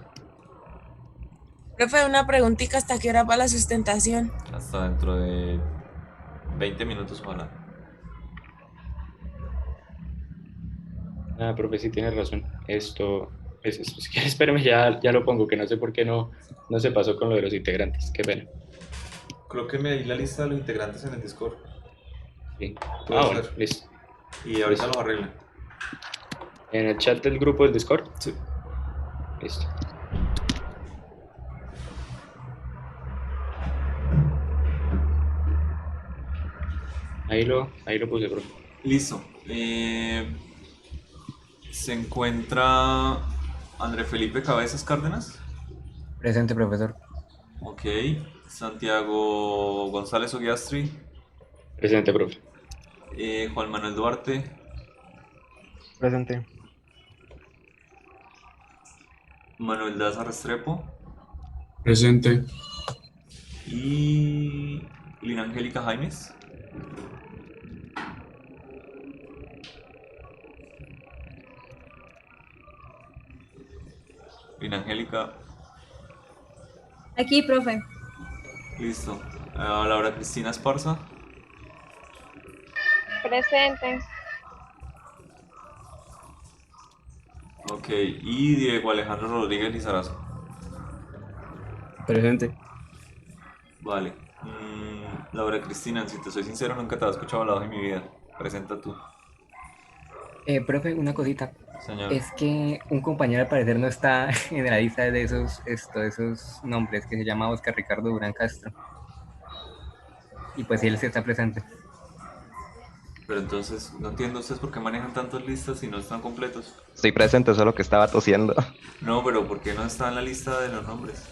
Profe, una preguntita, ¿hasta qué hora va la sustentación? Hasta dentro de 20 minutos, ojalá. Ah, profe, sí tiene razón. Si quiere, espérame, ya lo pongo, que no sé por qué no se pasó con lo de los integrantes. Qué pena. Colóqueme ahí la lista de los integrantes en el Discord. Sí. Bueno, listo. Y ahorita Listo. lo arreglan. ¿En el chat del grupo del Discord? Sí. Listo. Ahí lo puse, profe. Listo. Se encuentra André Felipe Cabezas Cárdenas. Presente, profesor. Ok. Santiago González Ogiastri. Presente, profe. Juan Manuel Duarte. Presente. Manuel Daza Restrepo. Presente. Y Lina Angélica Jaimes. Lina Angélica. Aquí, profe. Listo. Laura Cristina Esparza. Presente. Ok. Y Diego Alejandro Rodríguez Lizarazo. Presente. Vale. Laura Cristina, si te soy sincero, nunca te había escuchado hablar en mi vida. Presenta tú. Profe, una cosita. Señor. Es que un compañero al parecer no está en la lista de esos nombres, que se llama Oscar Ricardo Durán Castro. Y pues sí, él sí está presente. Pero entonces, no entiendo ustedes por qué manejan tantas listas y no están completos. Estoy presente, solo que estaba tosiendo. No, pero ¿por qué no está en la lista de los nombres?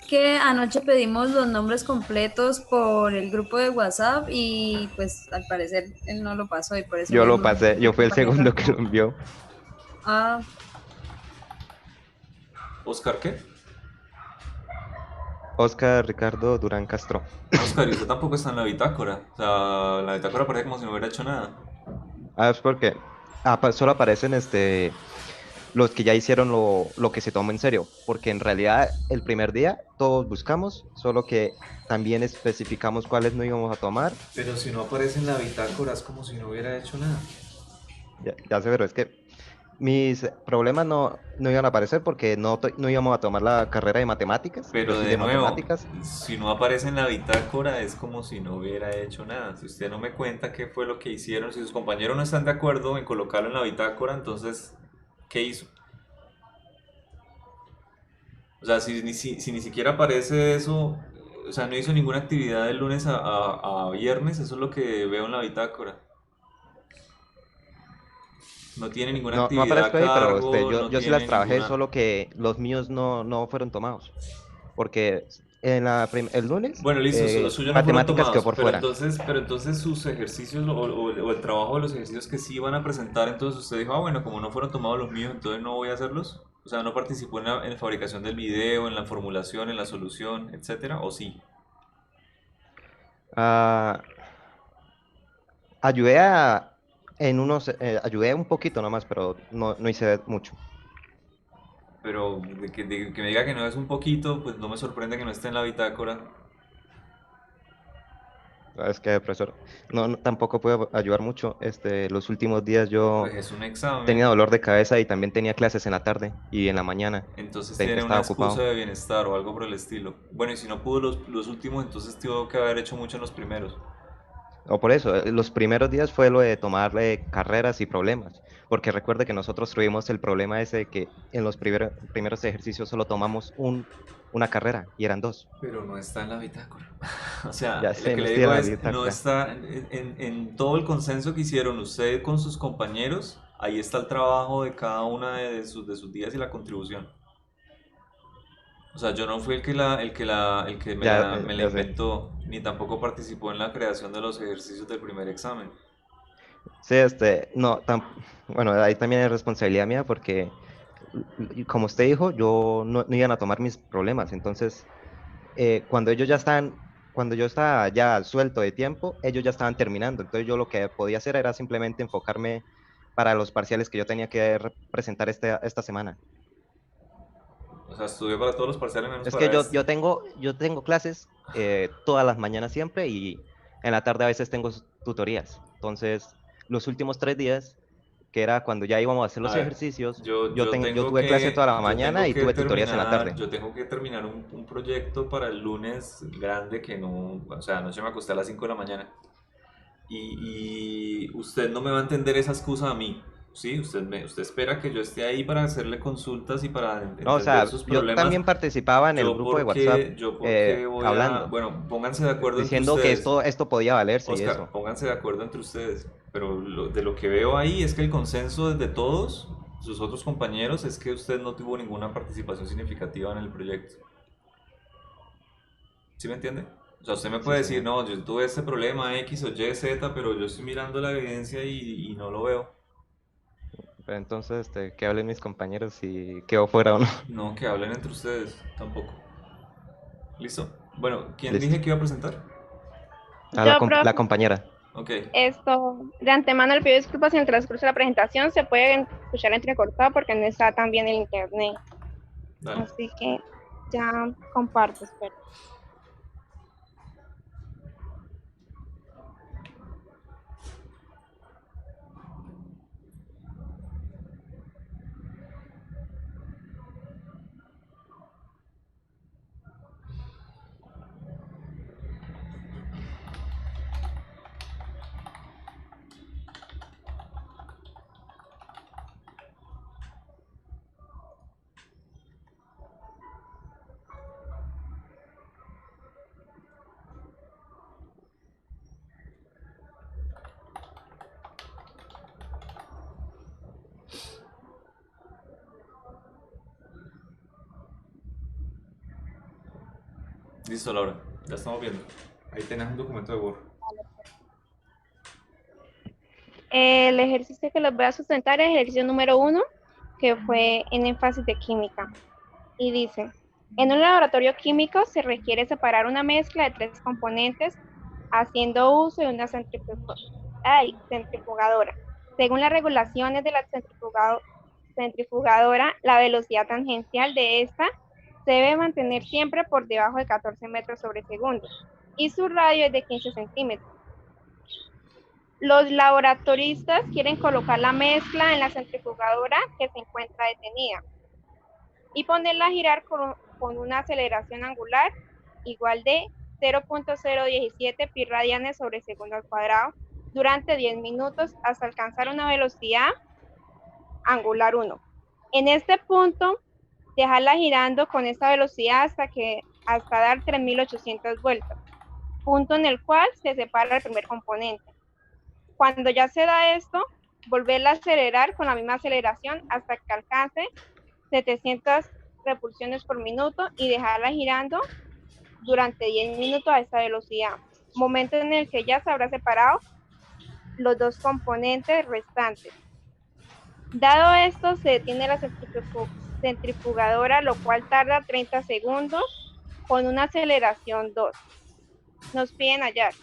Que anoche pedimos los nombres completos por el grupo de WhatsApp y pues al parecer él no lo pasó y por eso Yo lo mismo pasé, yo fui el compañero segundo que tampoco. lo envió. Ah, ¿Oscar qué? Oscar Ricardo Durán Castro. Oscar, y usted tampoco está en la bitácora. O sea, la bitácora parece como si no hubiera hecho nada. Ah, es porque solo aparecen los que ya hicieron lo que se tomó en serio, porque en realidad el primer día todos buscamos, solo que también especificamos cuáles no íbamos a tomar. Pero si no aparece en la bitácora es como si no hubiera hecho nada. Ya sé, pero es que mis problemas no iban a aparecer porque no íbamos a tomar la carrera de matemáticas. Pero sí de nuevo, matemáticas. si no aparece en la bitácora es como si no hubiera hecho nada. Si usted no me cuenta qué fue lo que hicieron, si sus compañeros no están de acuerdo en colocarlo en la bitácora, entonces, ¿qué hizo? O sea, si ni siquiera aparece eso, o sea, no hizo ninguna actividad de lunes a viernes, eso es lo que veo en la bitácora. No tiene ninguna No actividad aparezco a ahí, pero cargo, no yo sí las tiene trabajé, ninguna... solo que los míos no fueron tomados. Porque el lunes, Bueno, listo, los suyos no fueron matemáticas quedó tomados, por pero fuera. entonces sus ejercicios o el trabajo de los ejercicios que sí iban a presentar, entonces usted dijo, ah, bueno, como no fueron tomados los míos, entonces no voy a hacerlos. O sea, no participó en la fabricación del video, en la formulación, en la solución, etcétera, ¿o sí? Ah, ayudé un poquito nomás, pero no hice mucho. Pero de que me diga que no es un poquito, pues no me sorprende que no esté en la bitácora. Es que, profesor, tampoco puedo ayudar mucho. Los últimos días yo Pues es un examen. tenía dolor de cabeza y también tenía clases en la tarde y en la mañana. Entonces Siempre tiene una estaba excusa ocupado. de bienestar o algo por el estilo. Bueno, y si no pudo los últimos, entonces tuvo que haber hecho mucho en los primeros. O por eso, los primeros días fue lo de tomarle carreras y problemas. Porque recuerde que nosotros tuvimos el problema ese de que en los primeros ejercicios solo tomamos una carrera y eran 2. Pero no está en la bitácora. O sea, Ya lo sé, que no le estoy digo en la es, no bitácora. está en todo el consenso que hicieron usted con sus compañeros, ahí está el trabajo de cada una de sus días y la contribución. O sea, yo no fui el que Ya, me la ya sé. inventó, ni tampoco participó en la creación de los ejercicios del primer examen. Sí, no, bueno, ahí también es responsabilidad mía porque, como usted dijo, yo no iban a tomar mis problemas. Entonces, cuando ellos ya estaban, cuando yo estaba ya suelto de tiempo, ellos ya estaban terminando. Entonces, yo lo que podía hacer era simplemente enfocarme para los parciales que yo tenía que presentar esta semana. O sea, estudié para todos los parciales menos Es que para este. yo tengo clases todas las mañanas siempre y en la tarde a veces tengo tutorías. Entonces, los últimos 3 días, que era cuando ya íbamos a hacer A los ver, ejercicios, yo tengo tuve clase toda la mañana y que tuve tutorías en la tarde. yo tengo que terminar un proyecto para el lunes grande que no, o sea, anoche me acosté a las 5 de la mañana. Y usted no me va a entender esa excusa a mí, ¿sí? Usted espera que yo esté ahí para hacerle consultas y para No, o entender sea, sus yo problemas. también participaba en el grupo de WhatsApp Yo porque voy a, hablando, bueno, pónganse de acuerdo entre diciendo que ustedes. esto podía valerse y Oscar, eso. pónganse de acuerdo entre ustedes, pero de lo que veo ahí es que el consenso de todos sus otros compañeros es que usted no tuvo ninguna participación significativa en el proyecto. ¿Sí me entiende? O sea, usted me Sí, puede sí. decir, no, yo tuve este problema X o Y, Z, pero yo estoy mirando la evidencia y no lo veo. Pero entonces, que hablen mis compañeros si quedó fuera o no. No, que hablen entre ustedes, tampoco. ¿Listo? Bueno, ¿quién Listo. dije que iba a presentar? Yo, La profe, compañera. Ok. esto, de antemano le pido disculpas si en el transcurso de la presentación se puede escuchar entrecortado porque no está tan bien el internet. Dale. Así que ya comparto, espero. Listo, Laura. Ya estamos viendo. Ahí tenés un documento de Word. El ejercicio que les voy a sustentar es el ejercicio número 1, que fue en énfasis de química. Y dice, en un laboratorio químico se requiere separar una mezcla de 3 componentes haciendo uso de una centrifugadora. Según las regulaciones de la centrifugadora, la velocidad tangencial de esta se debe mantener siempre por debajo de 14 metros sobre segundo y su radio es de 15 centímetros. Los laboratoristas quieren colocar la mezcla en la centrifugadora que se encuentra detenida y ponerla a girar con una aceleración angular igual de 0.017 pi radianes sobre segundo al cuadrado durante 10 minutos hasta alcanzar una velocidad angular 1. En este punto, dejarla girando con esta velocidad hasta dar 3.800 vueltas, punto en el cual se separa el primer componente. Cuando ya se da esto, volverla a acelerar con la misma aceleración hasta que alcance 700 repulsiones por minuto y dejarla girando durante 10 minutos a esta velocidad, momento en el que ya se habrá separado los 2 componentes restantes. Dado esto, se detiene la centrifugadora, lo cual tarda 30 segundos con una aceleración 2. Nos piden hallar.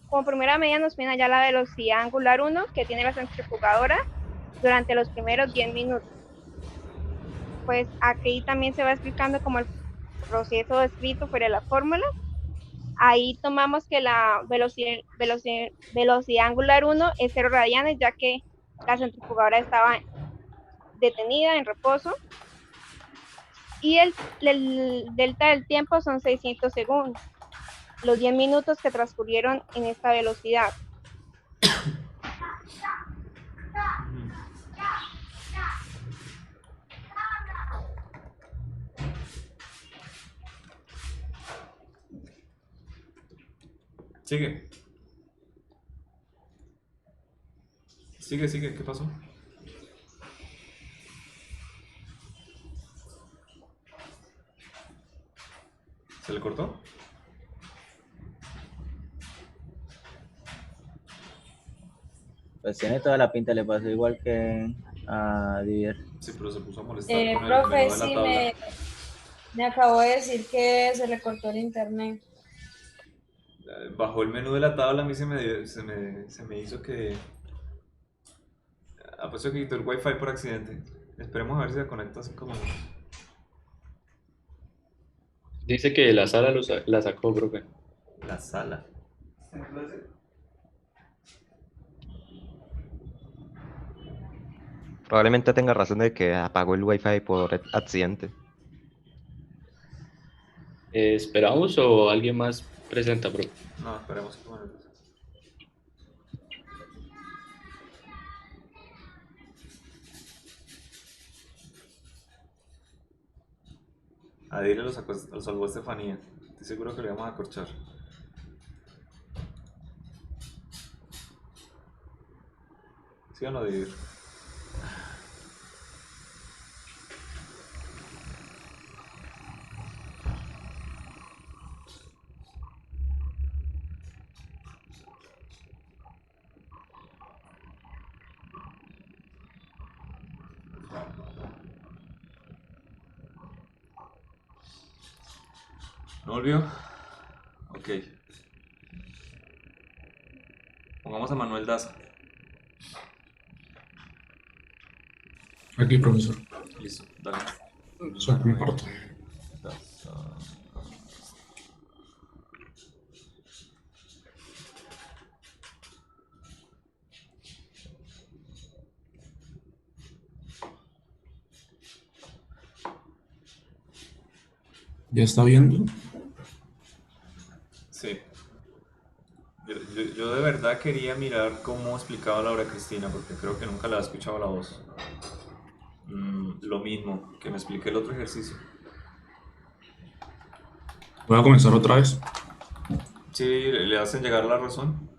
Como primera medida nos piden hallar la velocidad angular 1 que tiene la centrifugadora durante los primeros 10 minutos. Pues aquí también se va explicando como el proceso descrito fuera de la fórmula. Ahí tomamos que la velocidad angular 1 es 0 radianes, ya que la centrifugadora estaba detenida en reposo. Y el delta del tiempo son 600 segundos, los 10 minutos que transcurrieron en esta velocidad. Sigue. Sigue. ¿Qué pasó? ¿Se le cortó? Pues tiene toda la pinta, le pasó igual que a Didier. Sí, pero se puso a molestar con el Profe, menú de la sí, tabla. me acabó de decir que se le cortó el internet. Bajo el menú de la tabla a mí se me hizo que... Apuesto que quitó el wifi por accidente. Esperemos a ver si se conecta así como... Dice que la sala la sacó, profe. La sala. Probablemente tenga razón de que apagó el wifi por accidente. ¿Esperamos o alguien más presenta, profe? No, esperemos que bueno. A Dile lo salvó Estefanía. Estoy seguro que le vamos a corchar. ¿Sí o no, Dile? ¿No volvió? Ok. Pongamos a Manuel Daza. Aquí, profesor. Listo, dale. Soy comparto. ¿Ya está viendo? Sí. Yo de verdad quería mirar cómo explicaba Laura Cristina, porque creo que nunca le había escuchado la voz. Lo mismo, que me explique el otro ejercicio. Voy a comenzar otra vez. Sí, le hacen llegar la razón.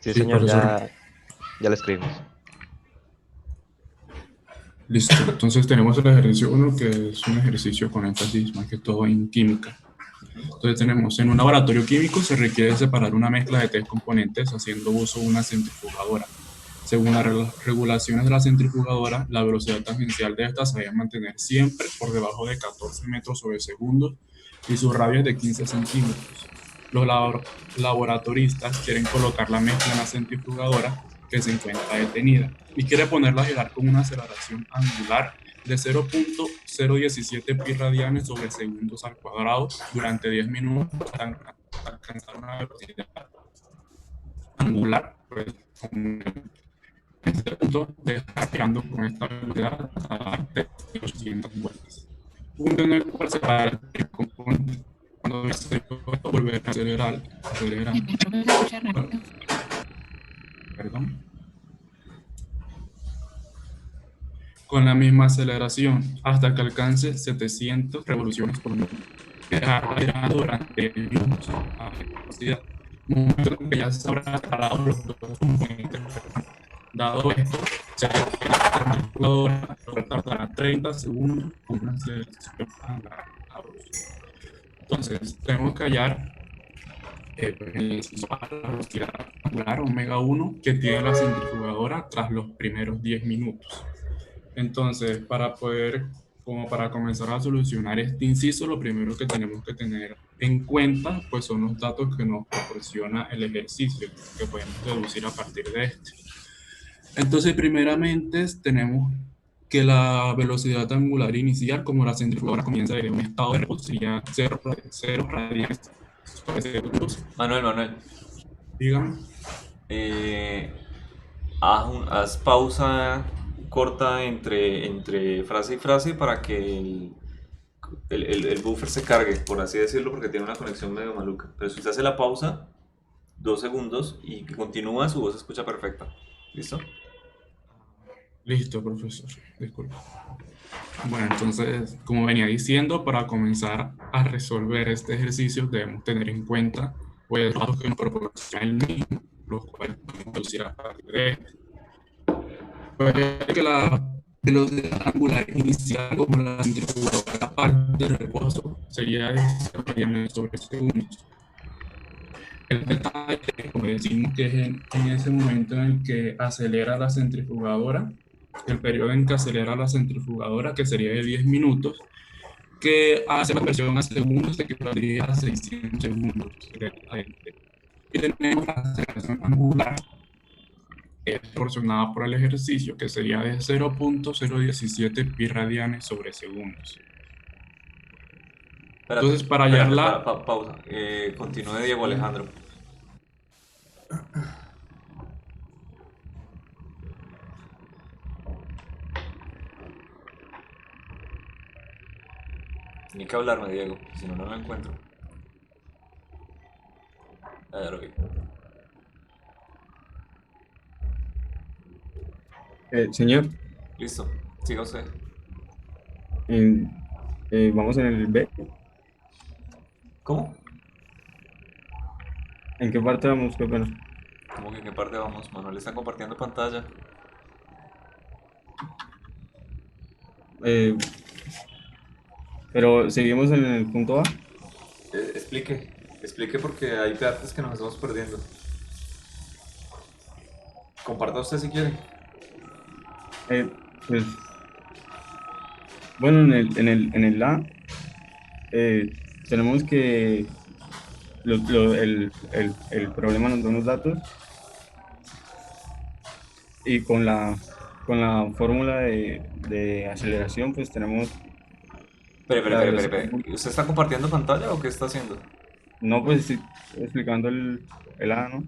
Sí, Sí, señor, profesor. ya le escribimos. Listo, entonces tenemos el ejercicio 1, que es un ejercicio con énfasis más que todo en química. Entonces tenemos, en un laboratorio químico se requiere separar una mezcla de 3 componentes haciendo uso de una centrifugadora. Según las regulaciones de la centrifugadora, la velocidad tangencial de esta se debe mantener siempre por debajo de 14 metros sobre segundo y su radio es de 15 centímetros. Los laboratoristas quieren colocar la mezcla en la centrifugadora que se encuentra detenida y quiere ponerla a girar con una aceleración angular de 0.017 pi radianes sobre segundos al cuadrado durante 10 minutos para alcanzar una velocidad angular. Pues, en este punto deja girando con esta velocidad a 800 vueltas. Punto en el cual se va a componente. Cuando se vuelve a acelerar. Perdón. Con la misma aceleración hasta que alcance 700 revoluciones por minuto. Dejarla girando durante minutos a velocidad. Momento en que ya se habrá instalado los dos componentes. Dado esto, se tardará 30 segundos con una aceleración angular a 2. Entonces, tenemos que hallar la velocidad angular omega 1 que tiene la centrifugadora tras los primeros 10 minutos. Entonces, para comenzar a solucionar este inciso, lo primero que tenemos que tener en cuenta pues son los datos que nos proporciona el ejercicio, que podemos deducir a partir de este. Entonces, primeramente tenemos que la velocidad angular inicial, como la centrifugadora comienza de un estado de reposo, sería 0 radianes sobre segundos. Manuel. Dígame. Haz pausa corta entre frase y frase para que el buffer se cargue, por así decirlo, porque tiene una conexión medio maluca. Pero si usted hace la pausa, 2 segundos, y continúa, su voz se escucha perfecta. ¿Listo? Listo, profesor. Disculpe. Bueno, entonces, como venía diciendo, para comenzar a resolver este ejercicio debemos tener en cuenta pues, los datos que nos proporciona el mismo, los cuales podemos deducir a partir de este. Pues que la velocidad angular inicial como la centrifugadora parte de reposo sería de 0 radianes sobre segundos. El detalle, como decimos, que es en ese momento en el que acelera la centrifugadora, el periodo en que acelera la centrifugadora, que sería de 10 minutos, que hace la conversión a segundos, equivaldría a 600 segundos directamente. Y tenemos la aceleración angular, que es proporcionada por el ejercicio, que sería de 0.017 pi radianes sobre segundos. Espérate, Entonces, para espérate, hallarla, pausa. Continúe Diego Alejandro. Tiene que hablarme, Diego, si no, no lo encuentro. Ah, ya lo vi. Señor, Listo, siga usted. vamos en el B. ¿Cómo? ¿En qué parte vamos? Qué pena. ¿Cómo que en qué parte vamos? Manuel está compartiendo pantalla. Pero seguimos en el punto A. Explique porque hay partes que nos estamos perdiendo. Comparta usted si quiere. Pues, bueno, en el A tenemos que el problema nos da unos datos y con la fórmula de aceleración pues tenemos... Espere. ¿Usted está compartiendo pantalla o qué está haciendo? No, pues estoy explicando el A, ¿no?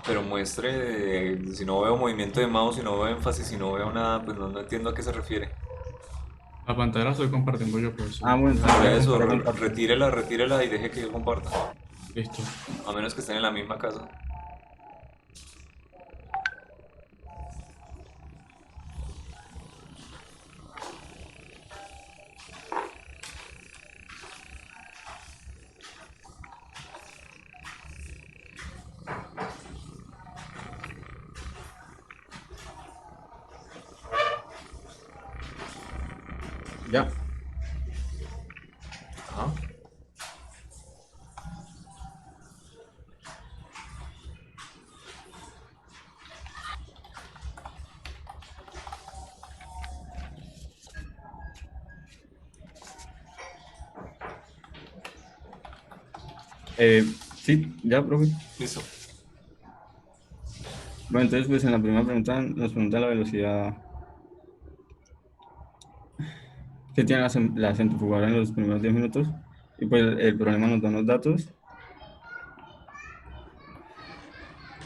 Pero muestre, si no veo movimiento de mouse, si no veo énfasis, si no veo nada, pues no entiendo a qué se refiere. la pantalla la estoy compartiendo yo, profesor. Ah, bueno, Por eso, retírela y deje que yo comparta. Listo. A menos que estén en la misma casa. Ya. Ajá. Sí, ya, profe. Listo. Bueno, entonces pues en la primera pregunta nos pregunta la velocidad que tiene la centrifugadora en los primeros 10 minutos y pues el problema nos da unos datos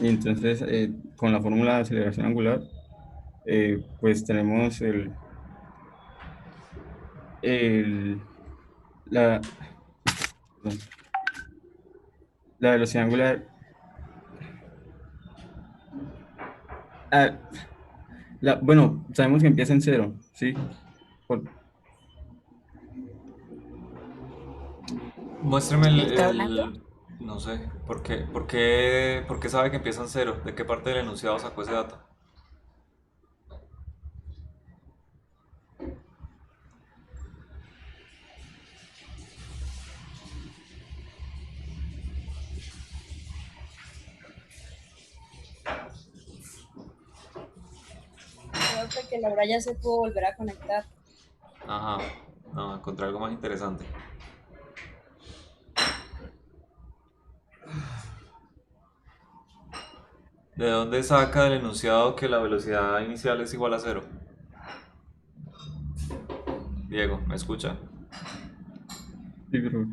y entonces con la fórmula de aceleración angular pues tenemos la, la velocidad angular bueno, sabemos que empieza en 0, ¿sí? Muéstreme ¿Está hablando? no sé, ¿por qué sabe que empieza en 0? ¿De qué parte del enunciado sacó ese dato? Creo que Laura ya se pudo volver a conectar. Ajá, no, encontré algo más interesante. ¿De dónde saca del enunciado que la velocidad inicial es igual a 0? Diego, ¿me escucha? Sí, pero...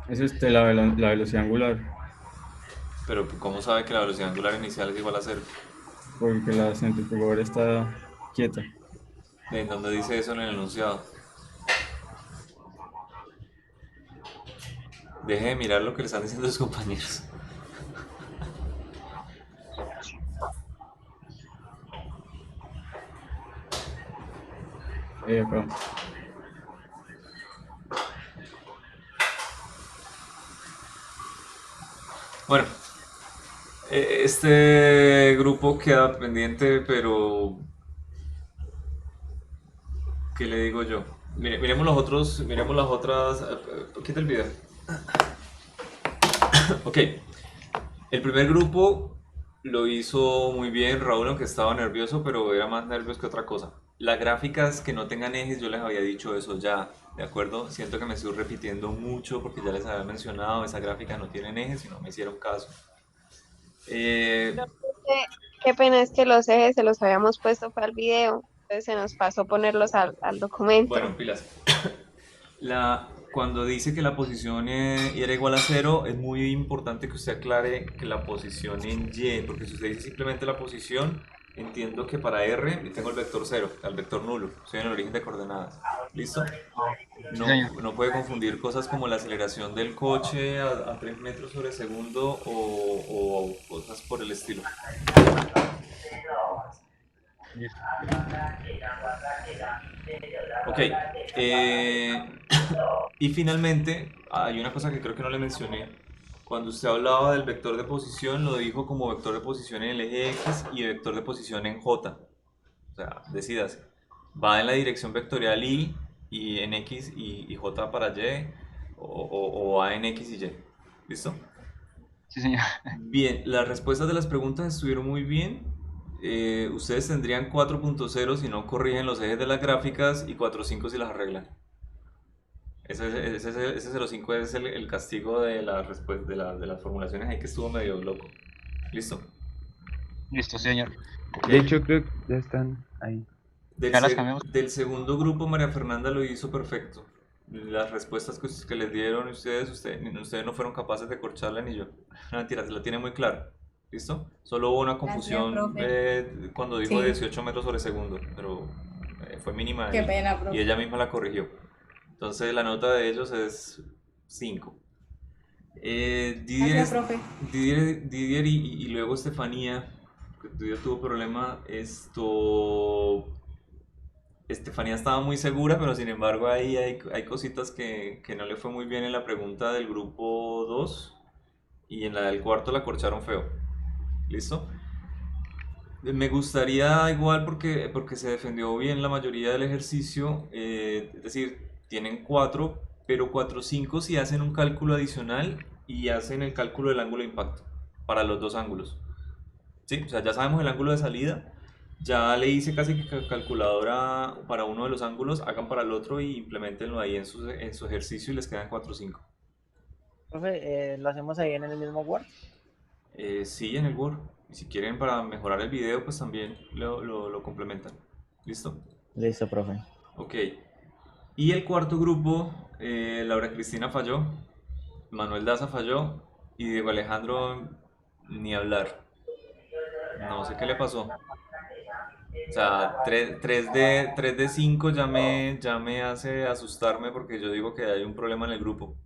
Es la velocidad angular, Pero ¿cómo sabe que la velocidad angular inicial es igual a 0? porque la centrifugadora está quieta. ¿En dónde dice eso en el enunciado? Deje de mirar lo que le están diciendo sus compañeros. Acá. Bueno, este grupo queda pendiente, pero ¿qué le digo yo? Miremos los otros, miremos las otras. Quita el video. Ok, el primer grupo lo hizo muy bien Raúl, aunque estaba nervioso, pero era más nervios que otra cosa. Las gráficas que no tengan ejes, yo les había dicho eso ya, ¿de acuerdo? Siento que me estoy repitiendo mucho porque ya les había mencionado, esas gráficas no tienen ejes y no me hicieron caso. Qué pena, es que los ejes se los habíamos puesto para el video, entonces se nos pasó ponerlos al documento. Bueno, pilas. Cuando dice que la posición era igual a 0, es muy importante que usted aclare que la posición en Y, porque si usted dice simplemente la posición, entiendo que para R tengo el vector 0, el vector nulo, estoy en el origen de coordenadas. ¿Listo? No puede confundir cosas como la aceleración del coche a 3 metros sobre segundo o cosas por el estilo. Ok, y finalmente hay una cosa que creo que no le mencioné. Cuando usted hablaba del vector de posición, lo dijo como vector de posición en el eje X y vector de posición en J. O sea, decidas, va en la dirección vectorial Y y en X y J para Y, o va en X y Y. ¿Listo? Sí, señor. Bien, las respuestas de las preguntas estuvieron muy bien. Ustedes tendrían 4.0 si no corrigen los ejes de las gráficas y 4.5 si las arreglan. Ese 0.5 es el castigo de las formulaciones ahí que estuvo medio loco. ¿Listo? Listo, señor. De hecho, creo que ya están ahí. Del segundo grupo, María Fernanda lo hizo perfecto. Las respuestas que les dieron ustedes no fueron capaces de corcharla ni yo. No, mentira, se la tiene muy clara. ¿Listo? Solo hubo una confusión cuando dijo 18 metros sobre segundo, pero fue mínima. Qué pena, profe. Y ella misma la corrigió. Entonces la nota de ellos es 5. Gracias, profe. Didier y luego Estefanía, que Didier tuvo problema, Estefanía estaba muy segura, pero sin embargo ahí hay cositas que no le fue muy bien en la pregunta del grupo 2 y en la del cuarto la corcharon feo. ¿Listo? Me gustaría igual porque se defendió bien la mayoría del ejercicio, es decir, tienen 4, pero 4.5 si hacen un cálculo adicional y hacen el cálculo del ángulo de impacto para los dos ángulos. ¿Sí? O sea, ya sabemos el ángulo de salida, ya le hice casi que calculadora para uno de los ángulos, hagan para el otro y implementenlo ahí en su ejercicio y les quedan 4.5. Profe, ¿lo hacemos ahí en el mismo Word? Sí, en el Word. Y si quieren para mejorar el video, pues también lo complementan. ¿Listo? Listo, profe. Ok. Y el cuarto grupo, Laura Cristina falló, Manuel Daza falló y Diego Alejandro ni hablar. No sé qué le pasó. O sea, 3 de 5 ya me hace asustarme porque yo digo que hay un problema en el grupo.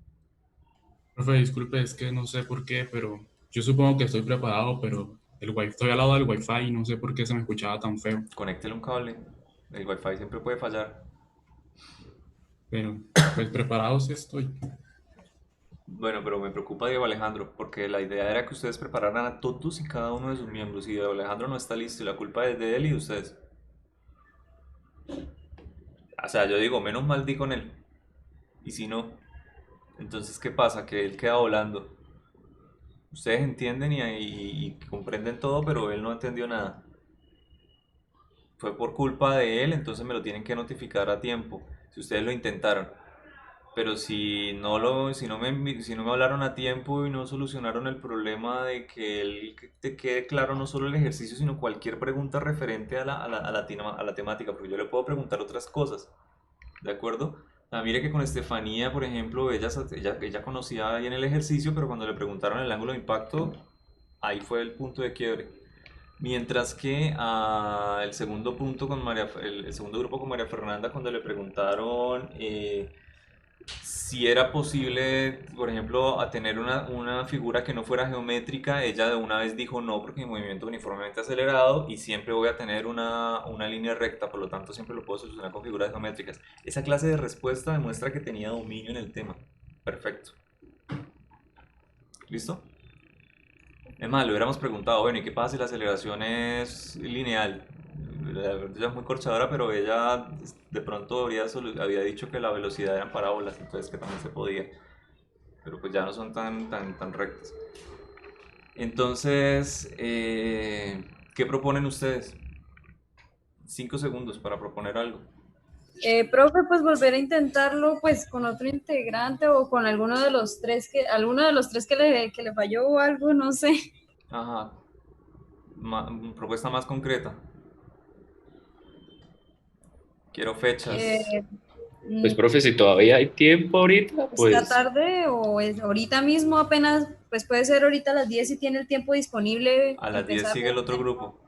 Profe, disculpe, es que no sé por qué, pero yo supongo que estoy preparado, pero estoy al lado del Wi-Fi y no sé por qué se me escuchaba tan feo. Conéctele un cable. El Wi-Fi siempre puede fallar. Pero, pues preparado sí estoy. Bueno, pero me preocupa Diego Alejandro, porque la idea era que ustedes prepararan a todos y cada uno de sus miembros, y Diego Alejandro no está listo, y la culpa es de él y de ustedes. O sea, yo digo, menos mal di con él. Y si no, entonces, ¿qué pasa? Que él queda volando. Ustedes entienden y comprenden todo, pero él no entendió nada. Fue por culpa de él, entonces me lo tienen que notificar a tiempo, si ustedes lo intentaron. Pero si no me hablaron a tiempo y no solucionaron el problema de que te quede claro no solo el ejercicio, sino cualquier pregunta referente a la temática, porque yo le puedo preguntar otras cosas, ¿de acuerdo? Mire que con Estefanía, por ejemplo, ella conocía bien el ejercicio, pero cuando le preguntaron el ángulo de impacto, ahí fue el punto de quiebre. Mientras que el segundo punto el segundo grupo con María Fernanda, cuando le preguntaron si era posible, por ejemplo, a tener una figura que no fuera geométrica. Ella de una vez dijo no, porque mi movimiento es uniformemente acelerado y siempre voy a tener una línea recta, por lo tanto siempre lo puedo solucionar con figuras geométricas. Esa clase de respuesta demuestra que tenía dominio en el tema. Perfecto. ¿Listo? Es más, le hubiéramos preguntado, bueno, ¿y qué pasa si la aceleración es lineal? Ella es muy corchadora, pero ella de pronto había dicho que la velocidad eran parábolas, entonces que también se podía. Pero pues ya no son tan rectas. Entonces, ¿qué proponen ustedes? 5 segundos para proponer algo. Profe, pues volver a intentarlo pues con otro integrante o con alguno de los tres que le falló o algo, no sé. Ajá. Propuesta más concreta. Quiero fechas. Pues, profe, si todavía hay tiempo ahorita, pues... ¿Esta tarde o es ahorita mismo apenas? Pues puede ser ahorita a las 10 si tiene el tiempo disponible. A las 10 sigue el otro grupo.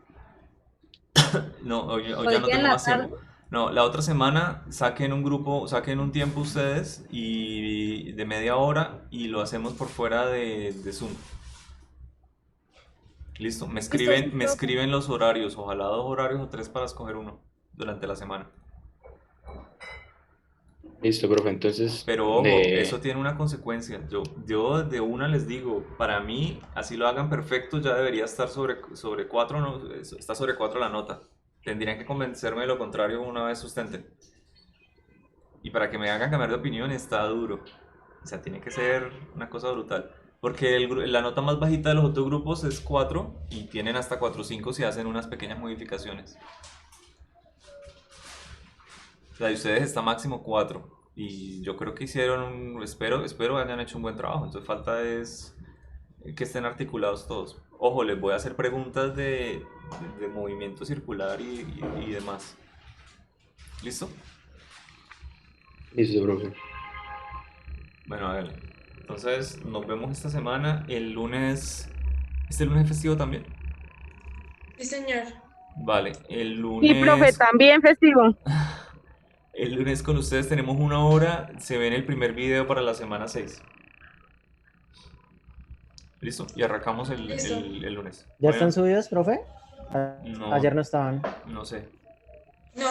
No, hoy ya no ¿Podría en tengo la más tarde? tiempo. No, la otra semana saquen un grupo, saquen un tiempo ustedes y de media hora y lo hacemos por fuera de Zoom. Listo, me escriben los horarios, ojalá 2 horarios o 3 para escoger uno durante la semana. Listo, profe, entonces... Pero ojo, eso tiene una consecuencia. Yo de una les digo, para mí, así lo hagan perfecto, ya debería estar sobre 4, no, está sobre 4 la nota. Tendrían que convencerme de lo contrario una vez sustenten. Y para que me hagan cambiar de opinión está duro. O sea, tiene que ser una cosa brutal. Porque la nota más bajita de los otros grupos es 4 y tienen hasta 4.5 si hacen unas pequeñas modificaciones. La de ustedes está máximo 4 y yo creo que espero hayan hecho un buen trabajo. Entonces falta es que estén articulados todos. Ojo, les voy a hacer preguntas de movimiento circular y demás. ¿Listo? Listo, profe. Bueno, a ver. Entonces nos vemos esta semana. El lunes... ¿Este lunes es festivo también? Sí, señor. Vale, el lunes... Sí, profe, también festivo. El lunes con ustedes tenemos 1 hora. Se ve en el primer video para la semana 6. Listo, y arrancamos el lunes. ¿Ya están subidos, profe? No. Ayer no estaban. No sé. No,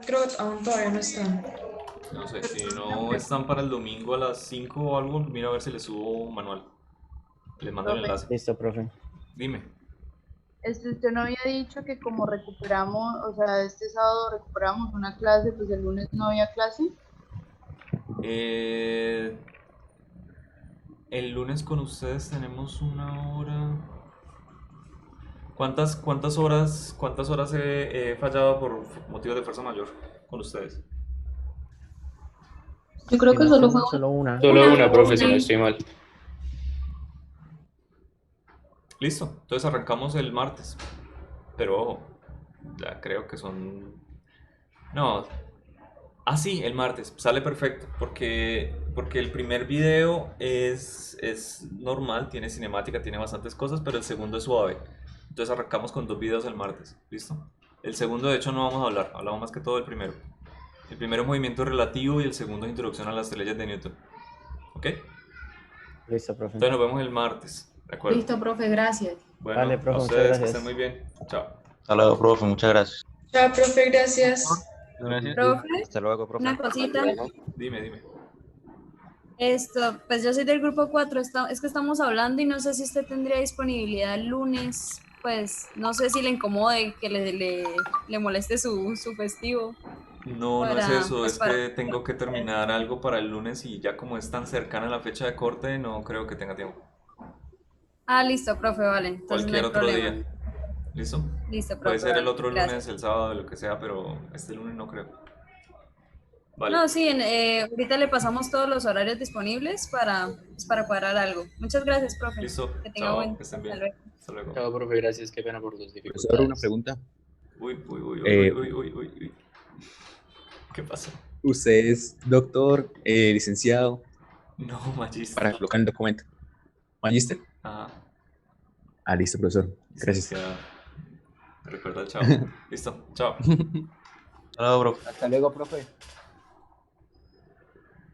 creo que aún todavía no están. No sé, si no están para el domingo a las 5 o algo, mira a ver si les subo manual. Les mando el enlace. Listo, profe. Dime. Usted no había dicho que como recuperamos, o sea, este sábado recuperamos una clase, pues el lunes no había clase. El lunes con ustedes tenemos 1 hora. ¿Cuántas horas he fallado por motivos de fuerza mayor con ustedes? Yo creo que solo fue una. Solo una, profe, si no estoy mal. Listo, entonces arrancamos el martes. Pero ojo, ya creo que son... No. Ah, sí, el martes, sale perfecto. Porque el primer video es normal, tiene cinemática, tiene bastantes cosas, pero el segundo es suave. Entonces arrancamos con 2 videos el martes, ¿listo? El segundo, de hecho, no vamos a hablar, hablamos más que todo del primero. El primero es movimiento relativo y el segundo es introducción a las leyes de Newton. ¿Ok? Listo, profe. Entonces nos vemos el martes, ¿de acuerdo? Listo, profe, gracias. Bueno, Vale, profe, a muchas ustedes que gracias. estén muy bien. Chao. Hasta luego, profe, muchas gracias. Chao, profe, gracias. Profe, Hasta luego, profe. una cosita. Dime. Pues yo soy del grupo 4, es que estamos hablando y no sé si usted tendría disponibilidad el lunes, pues no sé si le incomode que le moleste su festivo. No es Para- eso, pues es para- que tengo que terminar algo para el lunes y ya como es tan cercana la fecha de corte, no creo que tenga tiempo. Ah, listo, profe, vale. Entonces Cualquier no hay otro problema. día. ¿Listo? Listo, profe. Puede ser el vale, otro gracias. lunes, el sábado, lo que sea, pero este lunes no creo. Vale. No, sí, ahorita le pasamos todos los horarios disponibles para cuadrar algo. Muchas gracias, profe. Listo. Que tenga Chao, buen que estén hasta bien. luego. Hasta luego. Chao, profe, gracias. Qué pena por los Profesor, dificultades. una pregunta. Uy. ¿Qué pasa? Usted es doctor, licenciado, No, magíster. para colocar el documento. ¿Magíster? Ajá. Ah, listo, profesor. Gracias. Licenciado. Recuerda el chao. Listo, chao. Hasta luego, profe. Hasta luego, profe.